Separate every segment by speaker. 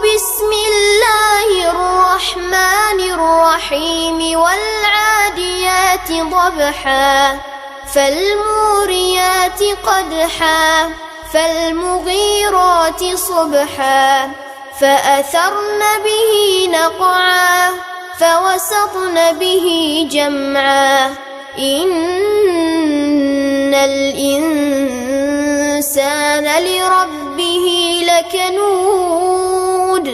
Speaker 1: بسم الله الرحمن الرحيم والعاديات ضبحا فالموريات قدحا فالمغيرات صبحا فأثرن به نقعا فوسطن به جمعا إن الإنسان لربه لكنود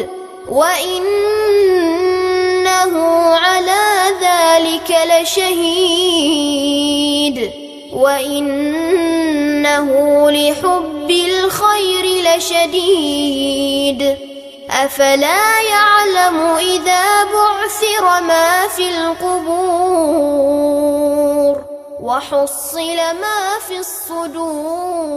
Speaker 1: وإنه على ذلك لشهيد وإنه لحب الخير لشديد أفلا يعلم إذا بعثر ما في القبور وحصل ما في الصدور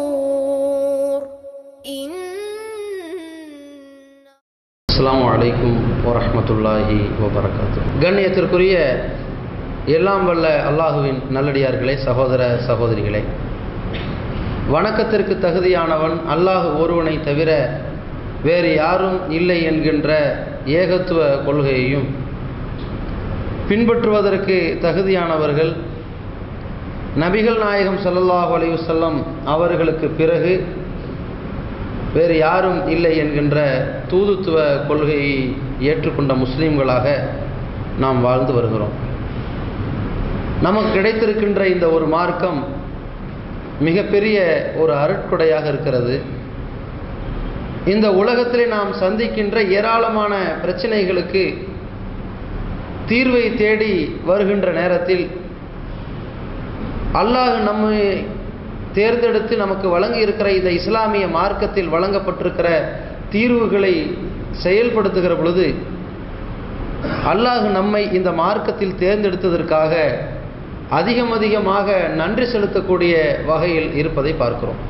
Speaker 2: அஸ்ஸலாமு அலைக்கும் வரஹ்மத்துல்லாஹி வபரகாத்துஹு. கண்ணியத்திற்குரிய எல்லாம் வல்ல அல்லாஹுவின் நல்லடியார்களே, சகோதர சகோதரிகளே, வணக்கத்திற்கு தகுதியானவன் அல்லாஹ் ஒருவனை தவிர வேறு யாரும் இல்லை என்கின்ற ஏகத்துவ கொள்கையையும் பின்பற்றுவதற்கு தகுதியானவர்கள் நபிகள் நாயகம் ஸல்லல்லாஹு அலைஹி வஸல்லம் அவர்களுக்கு பிறகு வேறு யாரும் இல்லை என்கின்ற தூதுத்துவ கொள்கையை ஏற்றுக்கொண்ட முஸ்லீம்களாக நாம் வாழ்ந்து வருகிறோம். நமக்கு கிடைத்திருக்கின்ற இந்த ஒரு மார்க்கம் மிகப்பெரிய ஒரு அருட்கொடையாக இருக்கிறது. இந்த உலகத்திலே நாம் சந்திக்கின்ற ஏராளமான பிரச்சனைகளுக்கு தீர்வை தேடி வருகின்ற நேரத்தில் அல்லாஹ் நம்மை தேர்ந்தெடுத்து நமக்கு வழங்கி இருக்கிற இந்த இஸ்லாமிய மார்க்கத்தில் வழங்கப்பட்டிருக்கிற தீர்வுகளை செயல்படுத்துகிற பொழுது அல்லாஹ் நம்மை இந்த மார்க்கத்தில் தேர்ந்தெடுத்ததற்காக அதிகமாக நன்றி செலுத்தக்கூடிய வகையில் இருப்பதை பார்க்கிறோம்.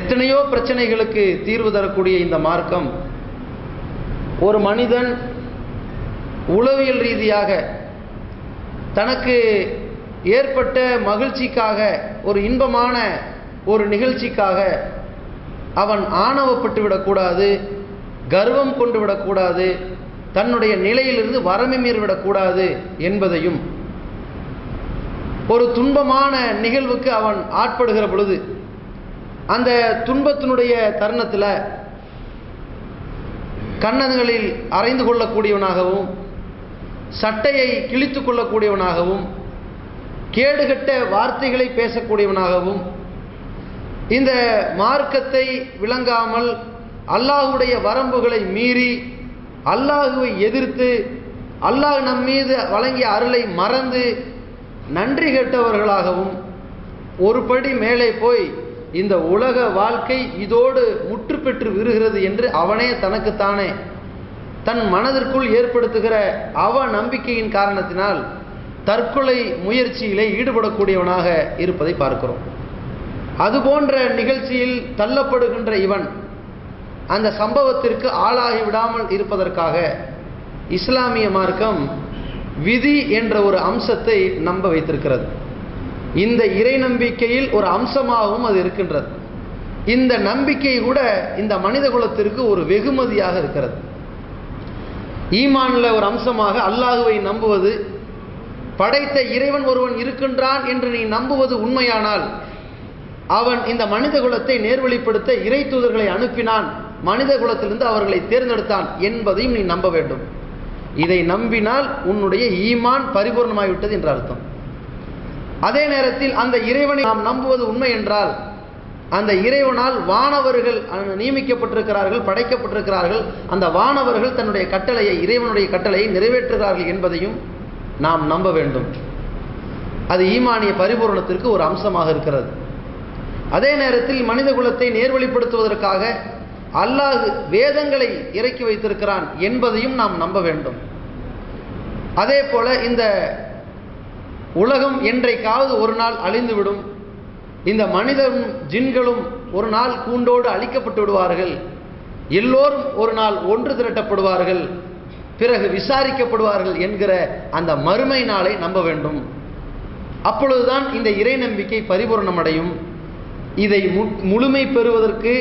Speaker 2: எத்தனையோ பிரச்சனைகளுக்கு தீர்வு தரக்கூடிய இந்த மார்க்கம் ஒரு மனிதன் உளவியல் ரீதியாக தனக்கு ஏற்பட்ட மகிழ்ச்சிக்காக, ஒரு இன்பமான ஒரு நிகழ்ச்சிக்காக அவன் ஆணவப்பட்டு விடக்கூடாது, கர்வம் கொண்டு விடக்கூடாது, தன்னுடைய நிலையிலிருந்து வரம்பு மீறிவிடக்கூடாது என்பதையும், ஒரு துன்பமான நிகழ்வுக்கு அவன் ஆட்படுகிற பொழுது அந்த துன்பத்தினுடைய தருணத்தில் கன்னங்களில் அரைந்து கொள்ளக்கூடியவனாகவும் சட்டையை கிழித்து கொள்ளக்கூடியவனாகவும் கேடுகட்ட வார்த்தைகளை பேசக்கூடியவனாகவும் இந்த மார்க்கத்தை விளங்காமல் அல்லாஹுடைய வரம்புகளை மீறி அல்லாஹுவை எதிர்த்து அல்லாஹ் நம் மீது வழங்கிய அருளை மறந்து நன்றி கெட்டவர்களாகவும் ஒரு படி மேலே போய் இந்த உலக வாழ்க்கை இதோடு முற்று பெற்று விடுகிறது என்று அவனே தனக்குத்தானே தன் மனதிற்குள் ஏற்படுத்துகிற அவ நம்பிக்கையின் காரணத்தினால் தற்கொலை முயற்சியிலே ஈடுபடக்கூடியவனாக இருப்பதை பார்க்கிறோம். அதுபோன்ற நிகழ்ச்சியில் தள்ளப்படுகின்ற இவன் அந்த சம்பவத்திற்கு ஆளாகி விடாமல் இருப்பதற்காக இஸ்லாமிய மார்க்கம் விதி என்ற ஒரு அம்சத்தை நம்ப வைத்திருக்கிறது. இந்த இறை நம்பிக்கையில் ஒரு அம்சமாகவும் அது இருக்கின்றது. இந்த நம்பிக்கை கூட இந்த மனித குலத்திற்கு ஒரு வெகுமதியாக இருக்கிறது. ஈமான்ல ஒரு அம்சமாக அல்லாஹுவை நம்புவது, படைத்த இறைவன் ஒருவன் இருக்கின்றான் என்று நீ நம்புவது உண்மையானால் அவன் இந்த மனித குலத்தை நேர்வழிப்படுத்த இறை தூதர்களை அனுப்பினான், மனித குலத்திலிருந்து அவர்களை தேர்ந்தெடுத்தான் என்பதையும் நீ நம்ப வேண்டும். இதை நம்பினால் உன்னுடைய ஈமான் பரிபூர்ணமாகிவிட்டது என்ற அர்த்தம். அதே நேரத்தில் அந்த இறைவனை நாம் நம்புவது உண்மை என்றால் அந்த இறைவனால் வானவர்கள் நியமிக்கப்பட்டிருக்கிறார்கள், படைக்கப்பட்டிருக்கிறார்கள். அந்த வானவர்கள் தன்னுடைய கட்டளையை, இறைவனுடைய கட்டளையை நிறைவேற்றுகிறார்கள் என்பதையும் நாம் நம்ப வேண்டும். அது ஈமானிய பரிபூரணத்திற்கு ஒரு அம்சமாக இருக்கிறது. அதே நேரத்தில் மனித குலத்தை நேர்வழிப்படுத்துவதற்காக அல்லாஹ் வேதங்களை இறக்கி வைத்திருக்கிறான் என்பதையும் நாம் நம்ப வேண்டும். அதே போல இந்த உலகம் என்றைக்காவது ஒரு நாள் அழிந்துவிடும், இந்த மனிதரும் ஜின்களும் ஒரு நாள் கூண்டோடு அழிக்கப்பட்டு விடுவார்கள், எல்லோரும் ஒரு நாள் ஒன்று திரட்டப்படுவார்கள், பிறகு விசாரிக்கப்படுவார்கள் என்கிற அந்த மறுமை நாளை நம்ப வேண்டும். அப்பொழுதுதான் இந்த இறை நம்பிக்கை பரிபூர்ணமடையும். இதை முழுமை பெறுவதற்கு,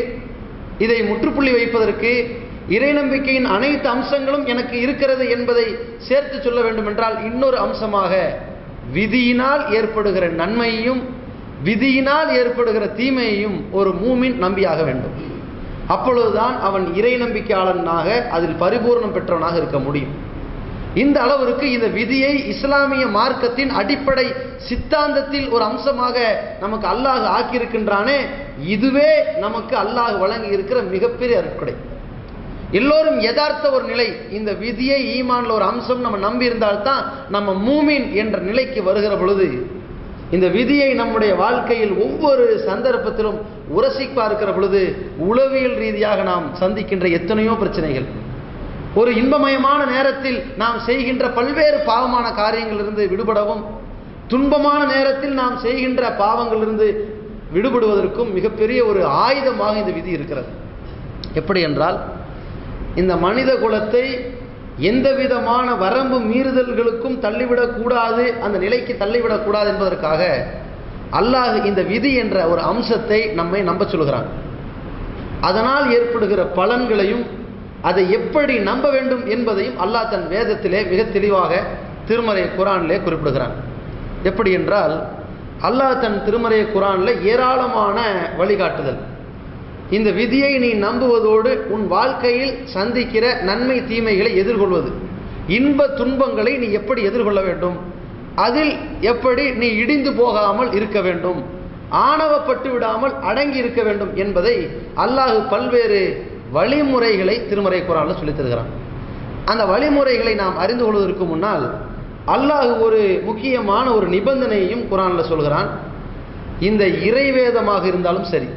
Speaker 2: இதை முற்றுப்புள்ளி வைப்பதற்கு இறை நம்பிக்கையின் அனைத்து அம்சங்களும் எனக்கு இருக்கிறது என்பதை சேர்த்து சொல்ல வேண்டும் என்றால் இன்னொரு அம்சமாக விதியினால் ஏற்படுகிற நன்மையையும் விதியினால் ஏற்படுகிற தீமையையும் ஒரு மூமின் நம்பியாக வேண்டும். அப்பொழுதுதான் அவன் இறை நம்பிக்கையாளனாக அதில் பரிபூர்ணம் பெற்றவனாக இருக்க முடியும். இந்த அளவிற்கு இந்த விதியை இஸ்லாமிய மார்க்கத்தின் அடிப்படை சித்தாந்தத்தில் ஒரு அம்சமாக நமக்கு அல்லாஹ் ஆக்கியிருக்கின்றானே, இதுவே நமக்கு அல்லாஹ் வழங்கி இருக்கிற மிகப்பெரிய அருட்கொடை. எல்லோரும் யதார்த்த ஒரு நிலை, இந்த விதியை ஈமான்ல ஒரு அம்சம் நம்ம நம்பி இருந்தால்தான் நம்ம மூமின் என்ற நிலைக்கு வருகிற பொழுது, இந்த விதியை நம்முடைய வாழ்க்கையில் ஒவ்வொரு சந்தர்ப்பத்திலும் உரசி பார்க்கிற பொழுது உளவியல் ரீதியாக நாம் சந்திக்கின்ற எத்தனையோ பிரச்சனைகள், ஒரு இன்பமயமான நேரத்தில் நாம் செய்கின்ற பல்வேறு பாவமான காரியங்களிலிருந்து விடுபடவும், துன்பமான நேரத்தில் நாம் செய்கின்ற பாவங்களிலிருந்து விடுபடுவதற்கும் மிகப்பெரிய ஒரு ஆயுதமாக இந்த விதி இருக்கிறது. எப்படி என்றால், இந்த மனித குலத்தை எந்த விதமான வரம்பு மீறுதல்களுக்கும் தள்ளிவிடக்கூடாது, அந்த நிலைக்கு தள்ளிவிடக்கூடாது என்பதற்காக அல்லாஹ் இந்த விதி என்ற ஒரு அம்சத்தை நம்மை நம்ப சொல்கிறான். அதனால் ஏற்படுகிற பலன்களையும் அதை எப்படி நம்ப வேண்டும் என்பதையும் அல்லாஹ் தன் வேதத்திலே மிக தெளிவாக திருமறை குர்ஆனிலே குறிப்பிடுகிறான். எப்படி என்றால், அல்லாஹ் தன் திருமறை குர்ஆனில் ஏராளமான வழிகாட்டுதல், இந்த விதியை நீ நம்புவதோடு உன் வாழ்க்கையில் சந்திக்கிற நன்மை தீமைகளை எதிர்கொள்வது, இன்ப துன்பங்களை நீ எப்படி எதிர்கொள்ள வேண்டும், அதில் எப்படி நீ இடிந்து போகாமல் இருக்க வேண்டும், ஆணவப்பட்டு விடாமல் அடங்கி இருக்க வேண்டும் என்பதை அல்லாஹ் பல்வேறு வழிமுறைகளை திருமறை குர்ஆனில் சொல்லித் தருகிறான். அந்த வழிமுறைகளை நாம் அறிந்து கொள்வதற்கு முன்னால் அல்லாஹ் ஒரு முக்கியமான ஒரு நிபந்தனையையும் குர்ஆனில் சொல்கிறான். இந்த இறைவேதமாக இருந்தாலும் சரி,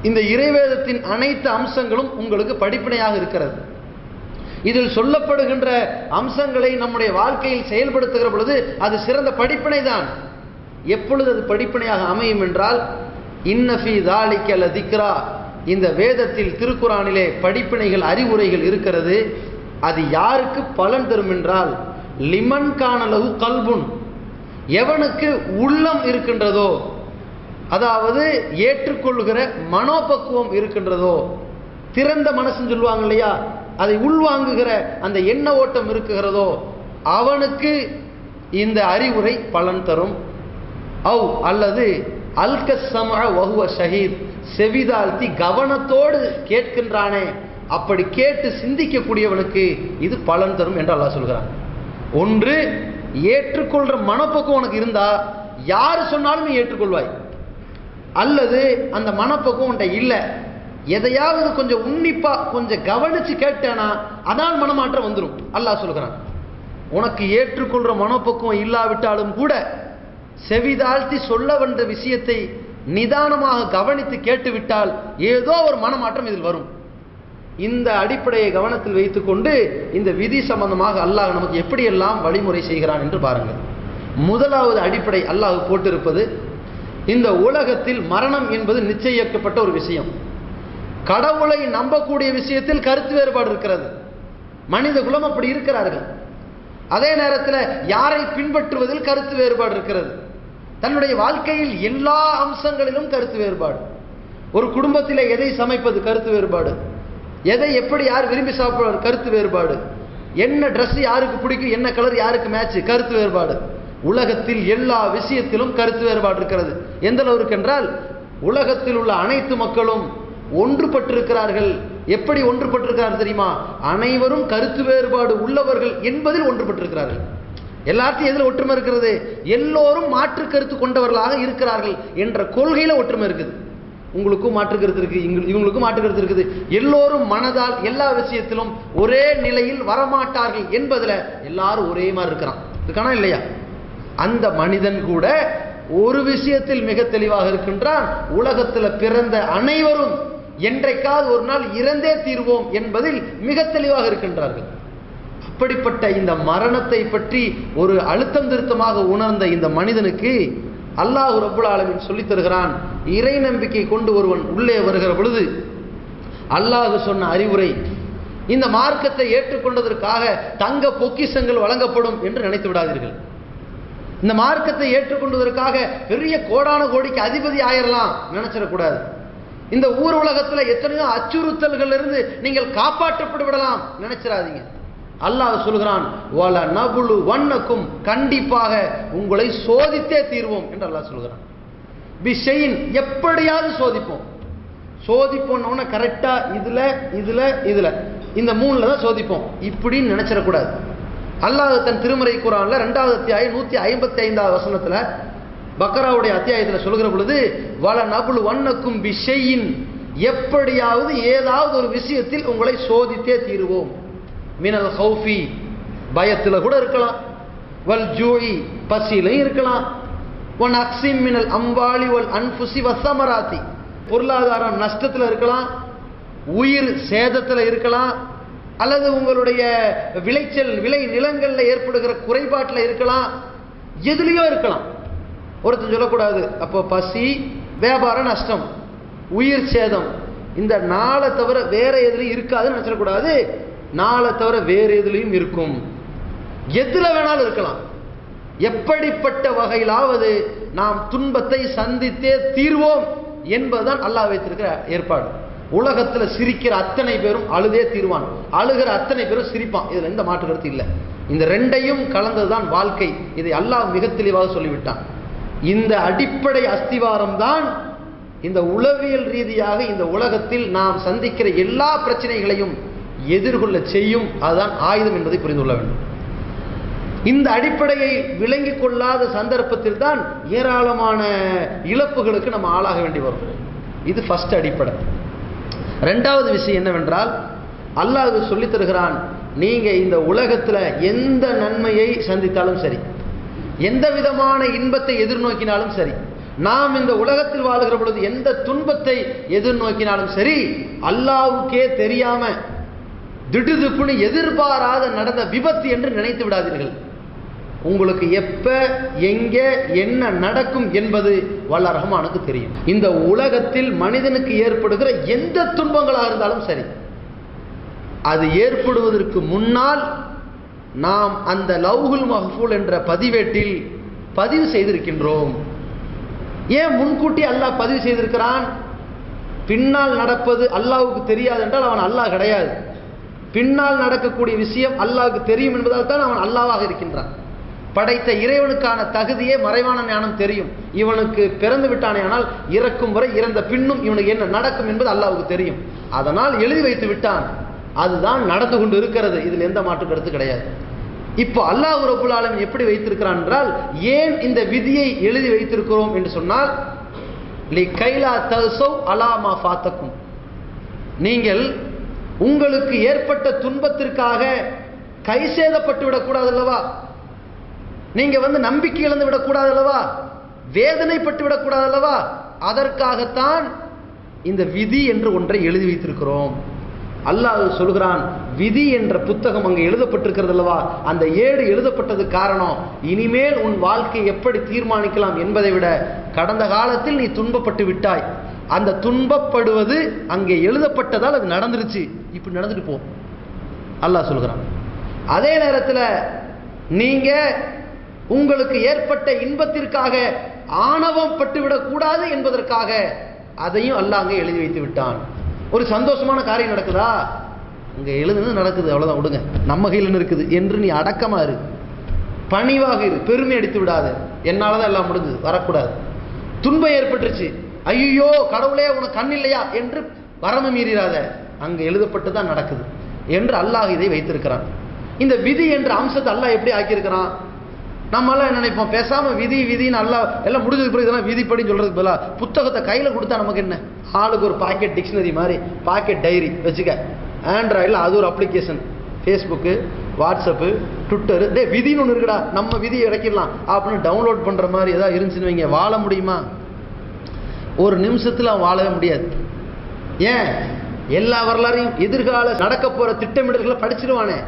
Speaker 2: இந்த இறைவேதத்தின் அனைத்து அம்சங்களும் உங்களுக்கு படிப்பினையாக இருக்கிறது. இதில் சொல்லப்படுகின்ற அம்சங்களை நம்முடைய வாழ்க்கையில் செயல்படுத்துகிற பொழுது அது சிறந்த படிப்பினை தான். எப்பொழுது அது படிப்பினையாக அமையும் என்றால், இன்ன ஃபீ ஸாலிக லதிக்ரா, இந்த வேதத்தில் திருக்குர்ஆனிலே படிப்பினைகள் அறிவுரைகள் இருக்கிறது. அது யாருக்கு பலன் தரும் என்றால், லிமன் கான லஹு கல்புன், எவனுக்கு உள்ளம் இருக்கின்றதோ, அதாவது ஏற்றுக்கொள்கிற மனோபக்குவம் இருக்கின்றதோ, திறந்த மனசுன்னு சொல்லுவாங்க இல்லையா, அதை உள்வாங்குகிற அந்த எண்ண ஓட்டம் இருக்குகிறதோ, அவனுக்கு இந்த அறிவுரை பலன் தரும். அவ் அல்லது அல்கஸ்ஸமஅ வஹுவ ஷஹீத், செவிதாழ்த்தி கவனத்தோடு கேட்கின்றானே, அப்படி கேட்டு சிந்திக்கக்கூடியவனுக்கு இது பலன் தரும் என்று அல்லாஹ் சொல்கிறான். ஒன்று, ஏற்றுக்கொள்கிற மனப்பக்குவம் உனக்கு இருந்தா யார் சொன்னாலும் நீ ஏற்றுக்கொள்வாய். அல்லது அந்த மனப்பக்குவம் உன்கிட்ட இல்லை, எதையாவது கொஞ்சம் உன்னிப்பா கொஞ்சம் கவனிச்சு கேட்டேனா அதான் மனமாற்றம் வந்துடும். அல்லாஹ் சொல்கிறான், உனக்கு ஏற்றுக்கொள்கிற மனப்பக்குவம் இல்லாவிட்டாலும் கூட செவிதாழ்த்தி சொல்ல வந்த விஷயத்தை நிதானமாக கவனித்து கேட்டுவிட்டால் ஏதோ ஒரு மனமாற்றம் இதில் வரும். இந்த அடிப்படையை கவனத்தில் வைத்துக்கொண்டு இந்த விதி சம்பந்தமாக அல்லாஹ் நமக்கு எப்படியெல்லாம் வழிமுறை செய்கிறான் என்று பாருங்கள். முதலாவது அடிப்படை அல்லாஹ் போட்டிருப்பது, இந்த உலகத்தில் மரணம் என்பது நிச்சயிக்கப்பட்ட ஒரு விஷயம். கடவுளை நம்பக்கூடிய விஷயத்தில் கருத்து வேறுபாடு இருக்கிறது. மனித குலம் அப்படி இருக்கிறார்கள். அதே நேரத்தில் யாரை பின்பற்றுவதில் கருத்து வேறுபாடு இருக்கிறது. தன்னுடைய வாழ்க்கையில் எல்லா அம்சங்களிலும் கருத்து வேறுபாடு. ஒரு குடும்பத்தில் எதை சமைப்பது கருத்து வேறுபாடு, எதை எப்படி யார் விரும்பி சாப்பிடுவார் கருத்து வேறுபாடு, என்ன ட்ரெஸ் யாருக்கு பிடிக்கும், என்ன கலர் யாருக்கு மேட்ச் கருத்து வேறுபாடு. உலகத்தில் எல்லா விஷயத்திலும் கருத்து வேறுபாடு இருக்கிறது. எந்த அளவுக்கு என்றால், உலகத்தில் உள்ள அனைத்து மக்களும் ஒன்றுபட்டிருக்கிறார்கள். எப்படி ஒன்றுபட்டிருக்கிறார்கள் தெரியுமா? அனைவரும் கருத்து வேறுபாடு உள்ளவர்கள் என்பதில் ஒன்றுபட்டிருக்கிறார்கள். எல்லாத்தையும் எதில் ஒற்றுமை இருக்கிறது? எல்லோரும் மாற்று கருத்து கொண்டவர்களாக இருக்கிறார்கள் என்ற கொள்கையில ஒற்றுமை இருக்குது. உங்களுக்கும் மாற்று கருத்து இருக்கு, இவங்களுக்கும் மாற்று கருத்து இருக்குது. எல்லோரும் மனதால் எல்லா விஷயத்திலும் ஒரே நிலையில் வரமாட்டார்கள் என்பதுல எல்லாரும் ஒரே மாதிரி இருக்கானா இல்லையா? அந்த மனிதன் கூட ஒரு விஷயத்தில் மிக தெளிவாக இருக்கின்றான். உலகத்தில் பிறந்த அனைவரும் என்றைக்காவது ஒரு நாள் இறந்தே தீர்வோம் என்பதில் மிக தெளிவாக இருக்கின்றார்கள். அப்படிப்பட்ட இந்த மரணத்தை பற்றி ஒரு அழுத்தம் திருத்தமாக உணர்ந்த இந்த மனிதனுக்கு அல்லாஹ் ரப்புல் ஆலமீன் சொல்லித் தருகிறான். இறை நம்பிக்கை கொண்டு ஒருவன் உள்ளே வருகிற பொழுது அல்லாஹ் சொன்ன அறிவுரை, இந்த மார்க்கத்தை ஏற்றுக்கொண்டதற்காக தங்க பொக்கிஷங்கள் வழங்கப்படும் என்று நினைத்து விடாதீர்கள். இந்த மார்க்கத்தை ஏற்றுக்கொண்டதற்காக பெரிய கோடான கோடிக்கு அதிபதி ஆயிரலாம் நினைச்சிடக்கூடாது. இந்த ஊர் உலகத்தில் எத்தனையோ அச்சுறுத்தல்கள் இருந்து நீங்கள் காப்பாற்றப்பட்டு விடலாம் நினைச்சிடாதீங்க. அல்லாஹ் சொல்கிறான், வல நபுலு வன்னக்கும், கண்டிப்பாக உங்களை சோதித்தே தீர்வோம் என்று அல்லாஹ் சொல்கிறான். பிஷையின், எப்படியாவது சோதிப்போம். சோதிப்போம்னு கரெக்டா இதுல இதுல இதுல இந்த மூணுல தான் சோதிப்போம் இப்படின்னு நினைச்சிடக்கூடாது. அல்லாஹ் தன் திருமறை குர்ஆன்ல 2வது அத்தியாயம் 155வது வசனத்துல, பக்கராவுடைய அத்தியாயத்தில் சொல்கிற பொழுது, வல நபுலு வன்னக்கும் பிஷையின், எப்படியாவது ஏதாவது ஒரு விஷயத்தில் உங்களை சோதித்தே தீருவோம். மினல் ஹௌஃபி, பயத்தில் கூட இருக்கலாம். வல் ஜூஇ, பசியிலையும் இருக்கலாம். ஒன் அக்ஸிம் மினல் அம்வாலி வல் அன்ஃபுசி வஸ்ஸமராத்தி, பொருளாதாரம் நஷ்டத்தில் இருக்கலாம், உயிர் சேதத்தில் இருக்கலாம், அல்லது உங்களுடைய விளைச்சல் விளை நிலங்களில் ஏற்படுகிற குறைபாட்டில் இருக்கலாம், எதுலேயோ இருக்கலாம். ஒருத்தர் சொல்லக்கூடாது, அப்போ பசி, வியாபார நஷ்டம், உயிர் சேதம், இந்த நாளை தவிர வேற எதுலையும் இருக்காதுன்னு நினைச்சிடக்கூடாது. நாளை தவிர வேறு எதுலையும் இருக்கும். எதுல வேணாலும் இருக்கலாம். எப்படிப்பட்ட வகையிலாவது நாம் துன்பத்தை சந்தித்தே தீர்வோம் என்பதுதான் அல்லாஹ் வைத்திருக்கிற ஏற்பாடு. உலகத்தில் சிரிக்கிற அத்தனை பேரும் அழுதே தீர்வான், அழுகிற அத்தனை பேரும் சிரிப்பான். இதுல எந்த மாற்று கருத்து இல்லை. இந்த ரெண்டையும் கலந்ததுதான் வாழ்க்கை. இதை அல்லாஹ் மிக தெளிவாக சொல்லிவிட்டான். இந்த அடிப்படை அஸ்திவாரம் தான் இந்த உளவியல் ரீதியாக இந்த உலகத்தில் நாம் சந்திக்கிற எல்லா பிரச்சனைகளையும் எதிர்கொள்ள செய்யும். அதுதான் ஆயுதம் என்பதை புரிந்து கொள்ள வேண்டும். இந்த அடிப்படையை விளங்கிக் கொள்ளாத சந்தர்ப்பத்தில் தான் ஏராளமான இழப்புகளுக்கு நம்ம ஆளாக வேண்டி வரும். இது ஃபர்ஸ்ட் அடிப்படை. 2வது விஷயம் என்னவென்றால், அல்லாஹ் சொல்லித் தருகிறான், நீங்க இந்த உலகத்தில் எந்த நன்மையை சந்தித்தாலும் சரி, எந்த விதமான இன்பத்தை எதிர்நோக்கினாலும் சரி, நாம் இந்த உலகத்தில் வாழுகிற பொழுது எந்த துன்பத்தை எதிர்நோக்கினாலும் சரி, அல்லாஹ்வுக்கே தெரியாம திடுதிப்புன்னு எதிர்பாராத நடந்த விபத்து என்று நினைத்து விடாதீர்கள். உங்களுக்கு எப்ப எங்க என்ன நடக்கும் என்பது வல்ல ரஹ்மானுக்கு தெரியும். இந்த உலகத்தில் மனிதனுக்கு ஏற்படுகிற எந்த துன்பங்களாக இருந்தாலும் சரி, அது ஏற்படுவதற்கு முன்னால் நாம் அந்த லவ்ஹுல் மஹ்ஃபூல் என்ற பதிவேட்டில் பதிவு செய்திருக்கின்றோம். ஏன் முன்கூட்டி அல்லாஹ் பதிவு செய்திருக்கிறான்? பின்னால் நடப்பது அல்லாஹ்வுக்கு தெரியாது என்றால் அவன் அல்லாஹ் கிடையாது. பின்னால் நடக்கக்கூடிய விஷயம் அல்லாஹ்வுக்கு தெரியும் என்பதால் தான் அவன் அல்லாஹ்வாக இருக்கின்றான். படைத்த இறைவனுக்கான தகுதியே மறைவான ஞானம் தெரியும். இவனுக்கு பிறந்து விட்டானே, ஆனால் இறக்கும் வரை இறந்த பின்னும் இவனுக்கு என்ன நடக்கும் என்பது அல்லாஹ்வுக்கு தெரியும். அதனால் எழுதி வைத்து விட்டான். அதுதான் நடந்து கொண்டு இருக்கிறது. இதில் எந்த மாற்று கருத்து கிடையாது. இப்போ அல்லாஹ் ரப்புல் ஆலமீன் எப்படி வைத்திருக்கிறான் என்றால், ஏன் இந்த விதியை எழுதி வைத்திருக்கிறோம் என்று சொன்னால், லிகைலா தஸவ் அலா மா ஃபாத்தக்கும், நீங்கள் உங்களுக்கு ஏற்பட்ட துன்பத்திற்காக கை சேதப்பட்டு விடக்கூடாது அல்லவா, நீங்க நம்பிக்கை இழந்து விடக்கூடாது அல்லவா, வேதனைப்பட்டு விடக்கூடாது அல்லவா, அதற்காகத்தான் இந்த விதி என்று ஒன்றை எழுதி வைத்திருக்கிறோம். அல்லாஹ் சொல்கிறான், விதி என்ற புத்தகம் அங்கே எழுதப்பட்டிருக்கிறது அல்லவா, அந்த ஏடு எழுதப்பட்டது காரணம் இனிமேல் உன் வாழ்க்கை எப்படி தீர்மானிக்கலாம் என்பதை விட கடந்த காலத்தில் நீ துன்பப்பட்டு விட்டாய், அந்த துன்பப்படுவது அங்கே எழுதப்பட்டதால் அது நடந்துருச்சு, இப்படி நடந்துட்டு போ அல்லாஹ் சொல்கிறான். அதே நேரத்தில் நீங்க உங்களுக்கு ஏற்பட்ட இன்பத்திற்காக ஆணவம் பட்டுவிடக் கூடாது என்பதற்காக அதையும் அல்லாஹ் அங்கே எழுதி வைத்து விட்டான். ஒரு சந்தோஷமான காரியம் நடக்குதா, அங்க எழுதுனது நடக்குது, அவ்வளவுதான், விடுங்க, நம்ம கையில் இருக்குது என்று நீ அடக்கமா இரு, பணிவாக இரு, பெருமை அடித்து விடாத, என்னாலதான் எல்லாம் முடிஞ்சது, வரக்கூடாது. துன்பம் ஏற்பட்டுருச்சு, ஐயோ கடவுளே உனக்கு கண் இல்லையா என்று வரம மீறாத, அங்க எழுதப்பட்டு தான் நடக்குது என்று அல்லாஹ் இதை வைத்திருக்கிறான். இந்த விதி என்ற அம்சத்தை அல்லாஹ் எப்படி ஆக்கியிருக்கிறான்? நம்மளாம் என்ன நினைப்போம், பேசாம விதி விதின்னு அல்லாஹ் எல்லாம் முடிஞ்சதுக்கு பிறகு இதெல்லாம் விதிப்படி சொல்றதுக்கு பதிலாக புத்தகத்தை கையில கொடுத்தா நமக்கு என்ன, ஆளுக்கு ஒரு பாக்கெட் டிக்ஷனரி மாதிரி பாக்கெட் டைரி வச்சுக்க, ஆண்ட்ராய்டில் அது ஒரு அப்ளிகேஷன், ஃபேஸ்புக்கு, வாட்ஸ்அப்பு, ட்விட்டரு, விதின்னு ஒன்று இருக்குடா, நம்ம விதியை இறக்கிடலாம் அப்படின்னு டவுன்லோட் பண்ற மாதிரி ஏதாவது இருந்துச்சுன்னு வைங்க, வாழ முடியுமா? ஒரு நிமிஷத்தில் அவன் வாழவே முடியாது. ஏன்? எல்லா வரலாறையும் எதிர்கால நடக்க போற திட்டமிடல்களை படிச்சிருவானே.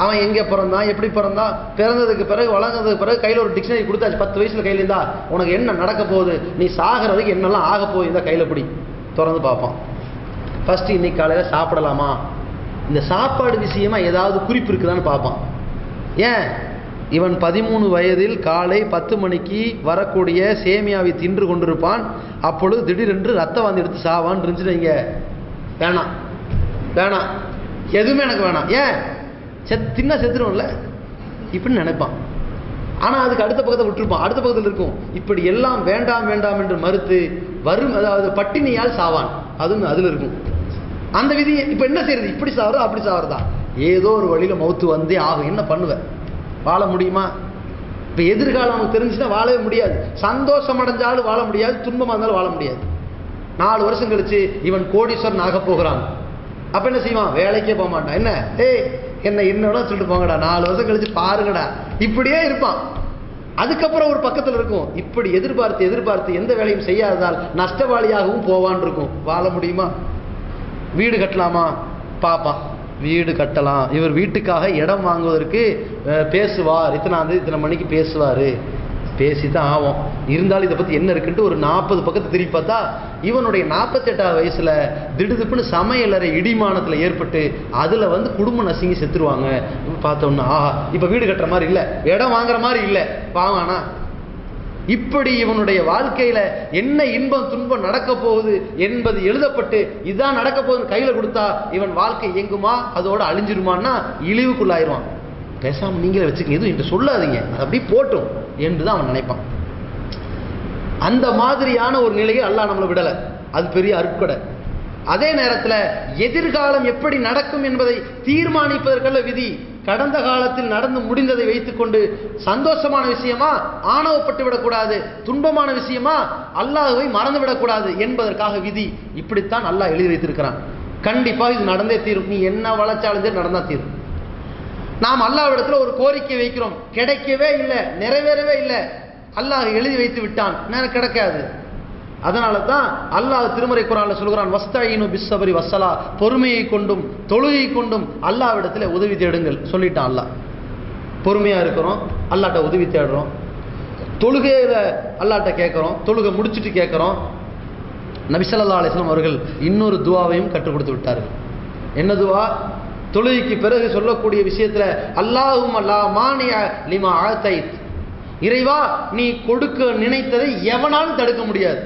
Speaker 2: அவன் எங்கே பிறந்தான், எப்படி பிறந்தான், பிறந்ததுக்கு பிறகு வளர்ந்ததுக்கு பிறகு கையில் ஒரு டிக்ஷனரி கொடுத்தாச்சு, 10 வயசுல கையில் இருந்தா உனக்கு என்ன நடக்க போகுது, நீ சாகிறதுக்கு என்னெல்லாம் ஆக போகுது, இந்த கையில் பிடி, திறந்து பார்ப்பான். ஃபர்ஸ்ட் இன்னைக்கு காலையில் சாப்பிடலாமா, இந்த சாப்பாடு விஷயமா ஏதாவது குறிப்பு இருக்குதான்னு பார்ப்பான். ஏன்? இவன் 13 வயதில் காலை 10 மணிக்கு வரக்கூடிய சேமியாவை தின்று கொண்டிருப்பான். அப்பொழுது திடீரென்று ரத்த வாந்தி எடுத்து சாவான்னு இருந்துச்சு. வைங்க, வேணாம் வேணாம், எதுவுமே எனக்கு வேணாம், ஏன் தின்னா செத்துருவோம்ல இப்படின்னு நினைப்பான். ஆனால் அதுக்கு அடுத்த பக்கத்தை விட்டுருப்பான், அடுத்த பக்கத்தில் இருக்கும். இப்படி எல்லாம் வேண்டாம் வேண்டாம் என்று மறுத்து வரும், அதாவது பட்டினியால் சாவான். அதுவும் அதில் இருக்கும் அந்த விதி. இப்போ என்ன செய்யறது? இப்படி சாவறதா அப்படி சாவறதா? ஏதோ ஒரு வழியில் மௌத்து வந்தே ஆகும். என்ன பண்ணுவேன்? வாழ முடியுமா? இப்போ எதிர்காலம் நமக்கு தெரிஞ்சுன்னா வாழவே முடியாது. சந்தோஷம் அடைஞ்சாலும் வாழ முடியாது, துன்பமாக இருந்தாலும் வாழ முடியாது. 4 வருஷம் கழிச்சு இவன் கோடீஸ்வரன் ஆக போகிறான். அப்போ என்ன செய்வான்? வேலைக்கே போக மாட்டான். என்ன என்னோட சொல்லிட்டு போங்கடா, 4 வருஷம் கழிச்சு பாருங்கடா, இப்படியே இருப்பான். அதுக்கப்புறம் ஒரு பக்கத்தில் இருக்கும், இப்படி எதிர்பார்த்து எதிர்பார்த்து எந்த வேலையும் செய்யாததால் நஷ்டவாளியாகவும் போவான் இருக்கும். வாழ முடியுமா? வீடு கட்டலாமா? பார்ப்பான், வீடு கட்டலாம். இவர் வீட்டுக்காக இடம் வாங்குவதற்கு பேசுவார், இத்தனை மணிக்கு பேசுவார், பேசி தான் ஆகும். இருந்தாலும் இதை பற்றி என்ன இருக்குன்ட்டு ஒரு 40 பக்கத்தை திருப்பி பார்த்தா இவனுடைய 48வது வயசில் திடுதுப்புன்னு சமையலறை இடிமானத்தில் ஏற்பட்டு அதில் குடும்பம் நசுங்கி செத்துருவாங்க. பார்த்தோன்னா ஆஹா, இப்போ வீடு கட்டுற மாதிரி இல்லை, இடம் வாங்குற மாதிரி இல்லை, பாவானா? இப்படி இவனுடைய வாழ்க்கையில் என்ன இன்பம் துன்பம் நடக்க போகுது என்பது எழுதப்பட்டு இதுதான் நடக்க போகுதுன்னு கையில் கொடுத்தா இவன் வாழ்க்கை இயங்குமா? அதோட அழிஞ்சிருமான்னா இழிவுக்குள்ளாயிருவான். பேசாமல் நீங்களே வச்சுக்க, எதுவும் என்று சொல்லாதீங்க, அது அப்படி போட்டும் என்று தான் அவன் நினைப்பான். அந்த மாதிரியான ஒரு நிலையை அல்லாஹ் நம்மளை விடலை. அது பெரிய அருட்கொடை. அதே நேரத்தில் எதிர்காலம் எப்படி நடக்கும் என்பதை தீர்மானிப்பதற்கல்ல விதி. கடந்த காலத்தில் நடந்து முடிந்ததை வைத்துக்கொண்டு சந்தோஷமான விஷயமா ஆணவப்பட்டு விடக்கூடாது, துன்பமான விஷயமா அல்லாஹ்வை மறந்து விடக்கூடாது என்பதற்காக விதி. இப்படித்தான் அல்லாஹ் எழுதி வைத்திருக்கிறான். கண்டிப்பாக இது நடந்தே தீரும். நீ என்ன வளர்ச்சாலும் நடந்தா தீரும். நாம் அல்லாஹ்விடத்தில் ஒரு கோரிக்கை வைக்கிறோம், கிடைக்கவே இல்லை, நிறைவேறவே இல்லை, அல்லாஹ் எழுதி வைத்து விட்டான், நேரம் கிடைக்காது. அதனால தான் அல்லாஹ் திருமறை குர்ஆன்ல சொல்கிறான், வஸ்தஈனு பிஸ்ஸப்ரி வஸ்ஸலா, பொறுமையை கொண்டும் தொழுகை கொண்டும் அல்லாஹ்விடத்தில் உதவி தேடுங்கள் சொல்லிட்டான். அல்லாஹ் பொறுமையாக இருக்கிறோம், அல்லாஹ்ட்ட உதவி தேடுறோம். தொழுகையில் அல்லாஹ்ட்ட கேட்குறோம், தொழுகை முடிச்சுட்டு கேட்குறோம். நபி ஸல்லல்லாஹு அலைஹி வஸல்லம் அவர்கள் இன்னொரு துஆவையும் கற்றுக் கொடுத்து விட்டார்கள். என்ன துஆ? தொழுகைக்கு பிறகு சொல்லக்கூடிய விஷயத்தில் அல்லாஹும்ம லா மானிஅ லிமா ஆதைத், இறைவா நீ கொடுக்க நினைத்ததை எவனாலும் தடுக்க முடியாது.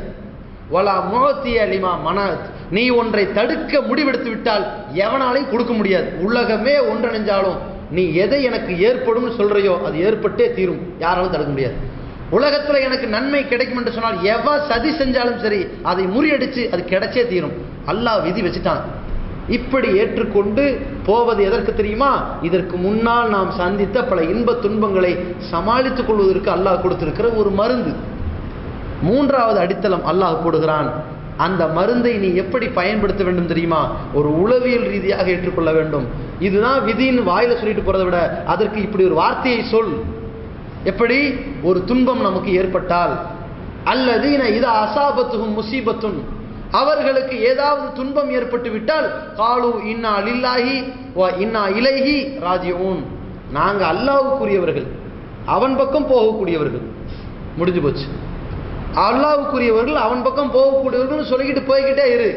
Speaker 2: வலா முஅத்திய லிமா மனஅத், நீ ஒன்றை தடுக்க முடிவெடுத்து விட்டால் எவனாலையும் கொடுக்க முடியாது. உலகமே ஒன்றிணைஞ்சாலும் நீ எதை எனக்கு ஏற்படும் சொல்றையோ அது ஏற்பட்டே தீரும், யாராலும் தடுக்க முடியாது. உலகத்தில் எனக்கு நன்மை கிடைக்கும் என்று சொன்னால் எவன் சதி செஞ்சாலும் சரி அதை முறியடிச்சு அது கிடைச்சே தீரும். அல்லாஹ் விதி வச்சுட்டான். இப்படி ஏற்றுக்கொண்டு போவது எதற்கு தெரியுமா? இதற்கு முன்னால் நாம் சந்தித்த பல இன்ப துன்பங்களை சமாளித்துக் கொள்வதற்கு அல்லாஹ் கொடுத்திருக்கிற ஒரு மருந்து. 3வது அடித்தளம் அல்லாஹ் போடுகிறான். அந்த மருந்தை நீ எப்படி பயன்படுத்த வேண்டும் தெரியுமா? ஒரு உளவியல் ரீதியாக ஏற்றுக்கொள்ள வேண்டும். இதுதான் விதின்னு வாயில சொல்லிட்டு போறதை விட அதற்கு இப்படி ஒரு வார்த்தையை சொல். எப்படி? ஒரு துன்பம் நமக்கு ஏற்பட்டால், அல்லதீன இதா அஸாபத்துஹும் முஸீபத்துன், அவர்களுக்கு ஏதாவது துன்பம் ஏற்பட்டு விட்டால், காலு இன்னா லில்லாஹி வ இன்னா இலைஹி ராஜிஊன், நாங்கள் அல்லாஹ்வுக்குரியவர்கள், அவன் பக்கம் போகக்கூடியவர்கள். முடிஞ்சு போச்சு. அல்லாஹ்வுக்குரியவர்கள், அவன் பக்கம் போகக்கூடியவர்கள் சொல்லிக்கிட்டு போய்கிட்டே இரு.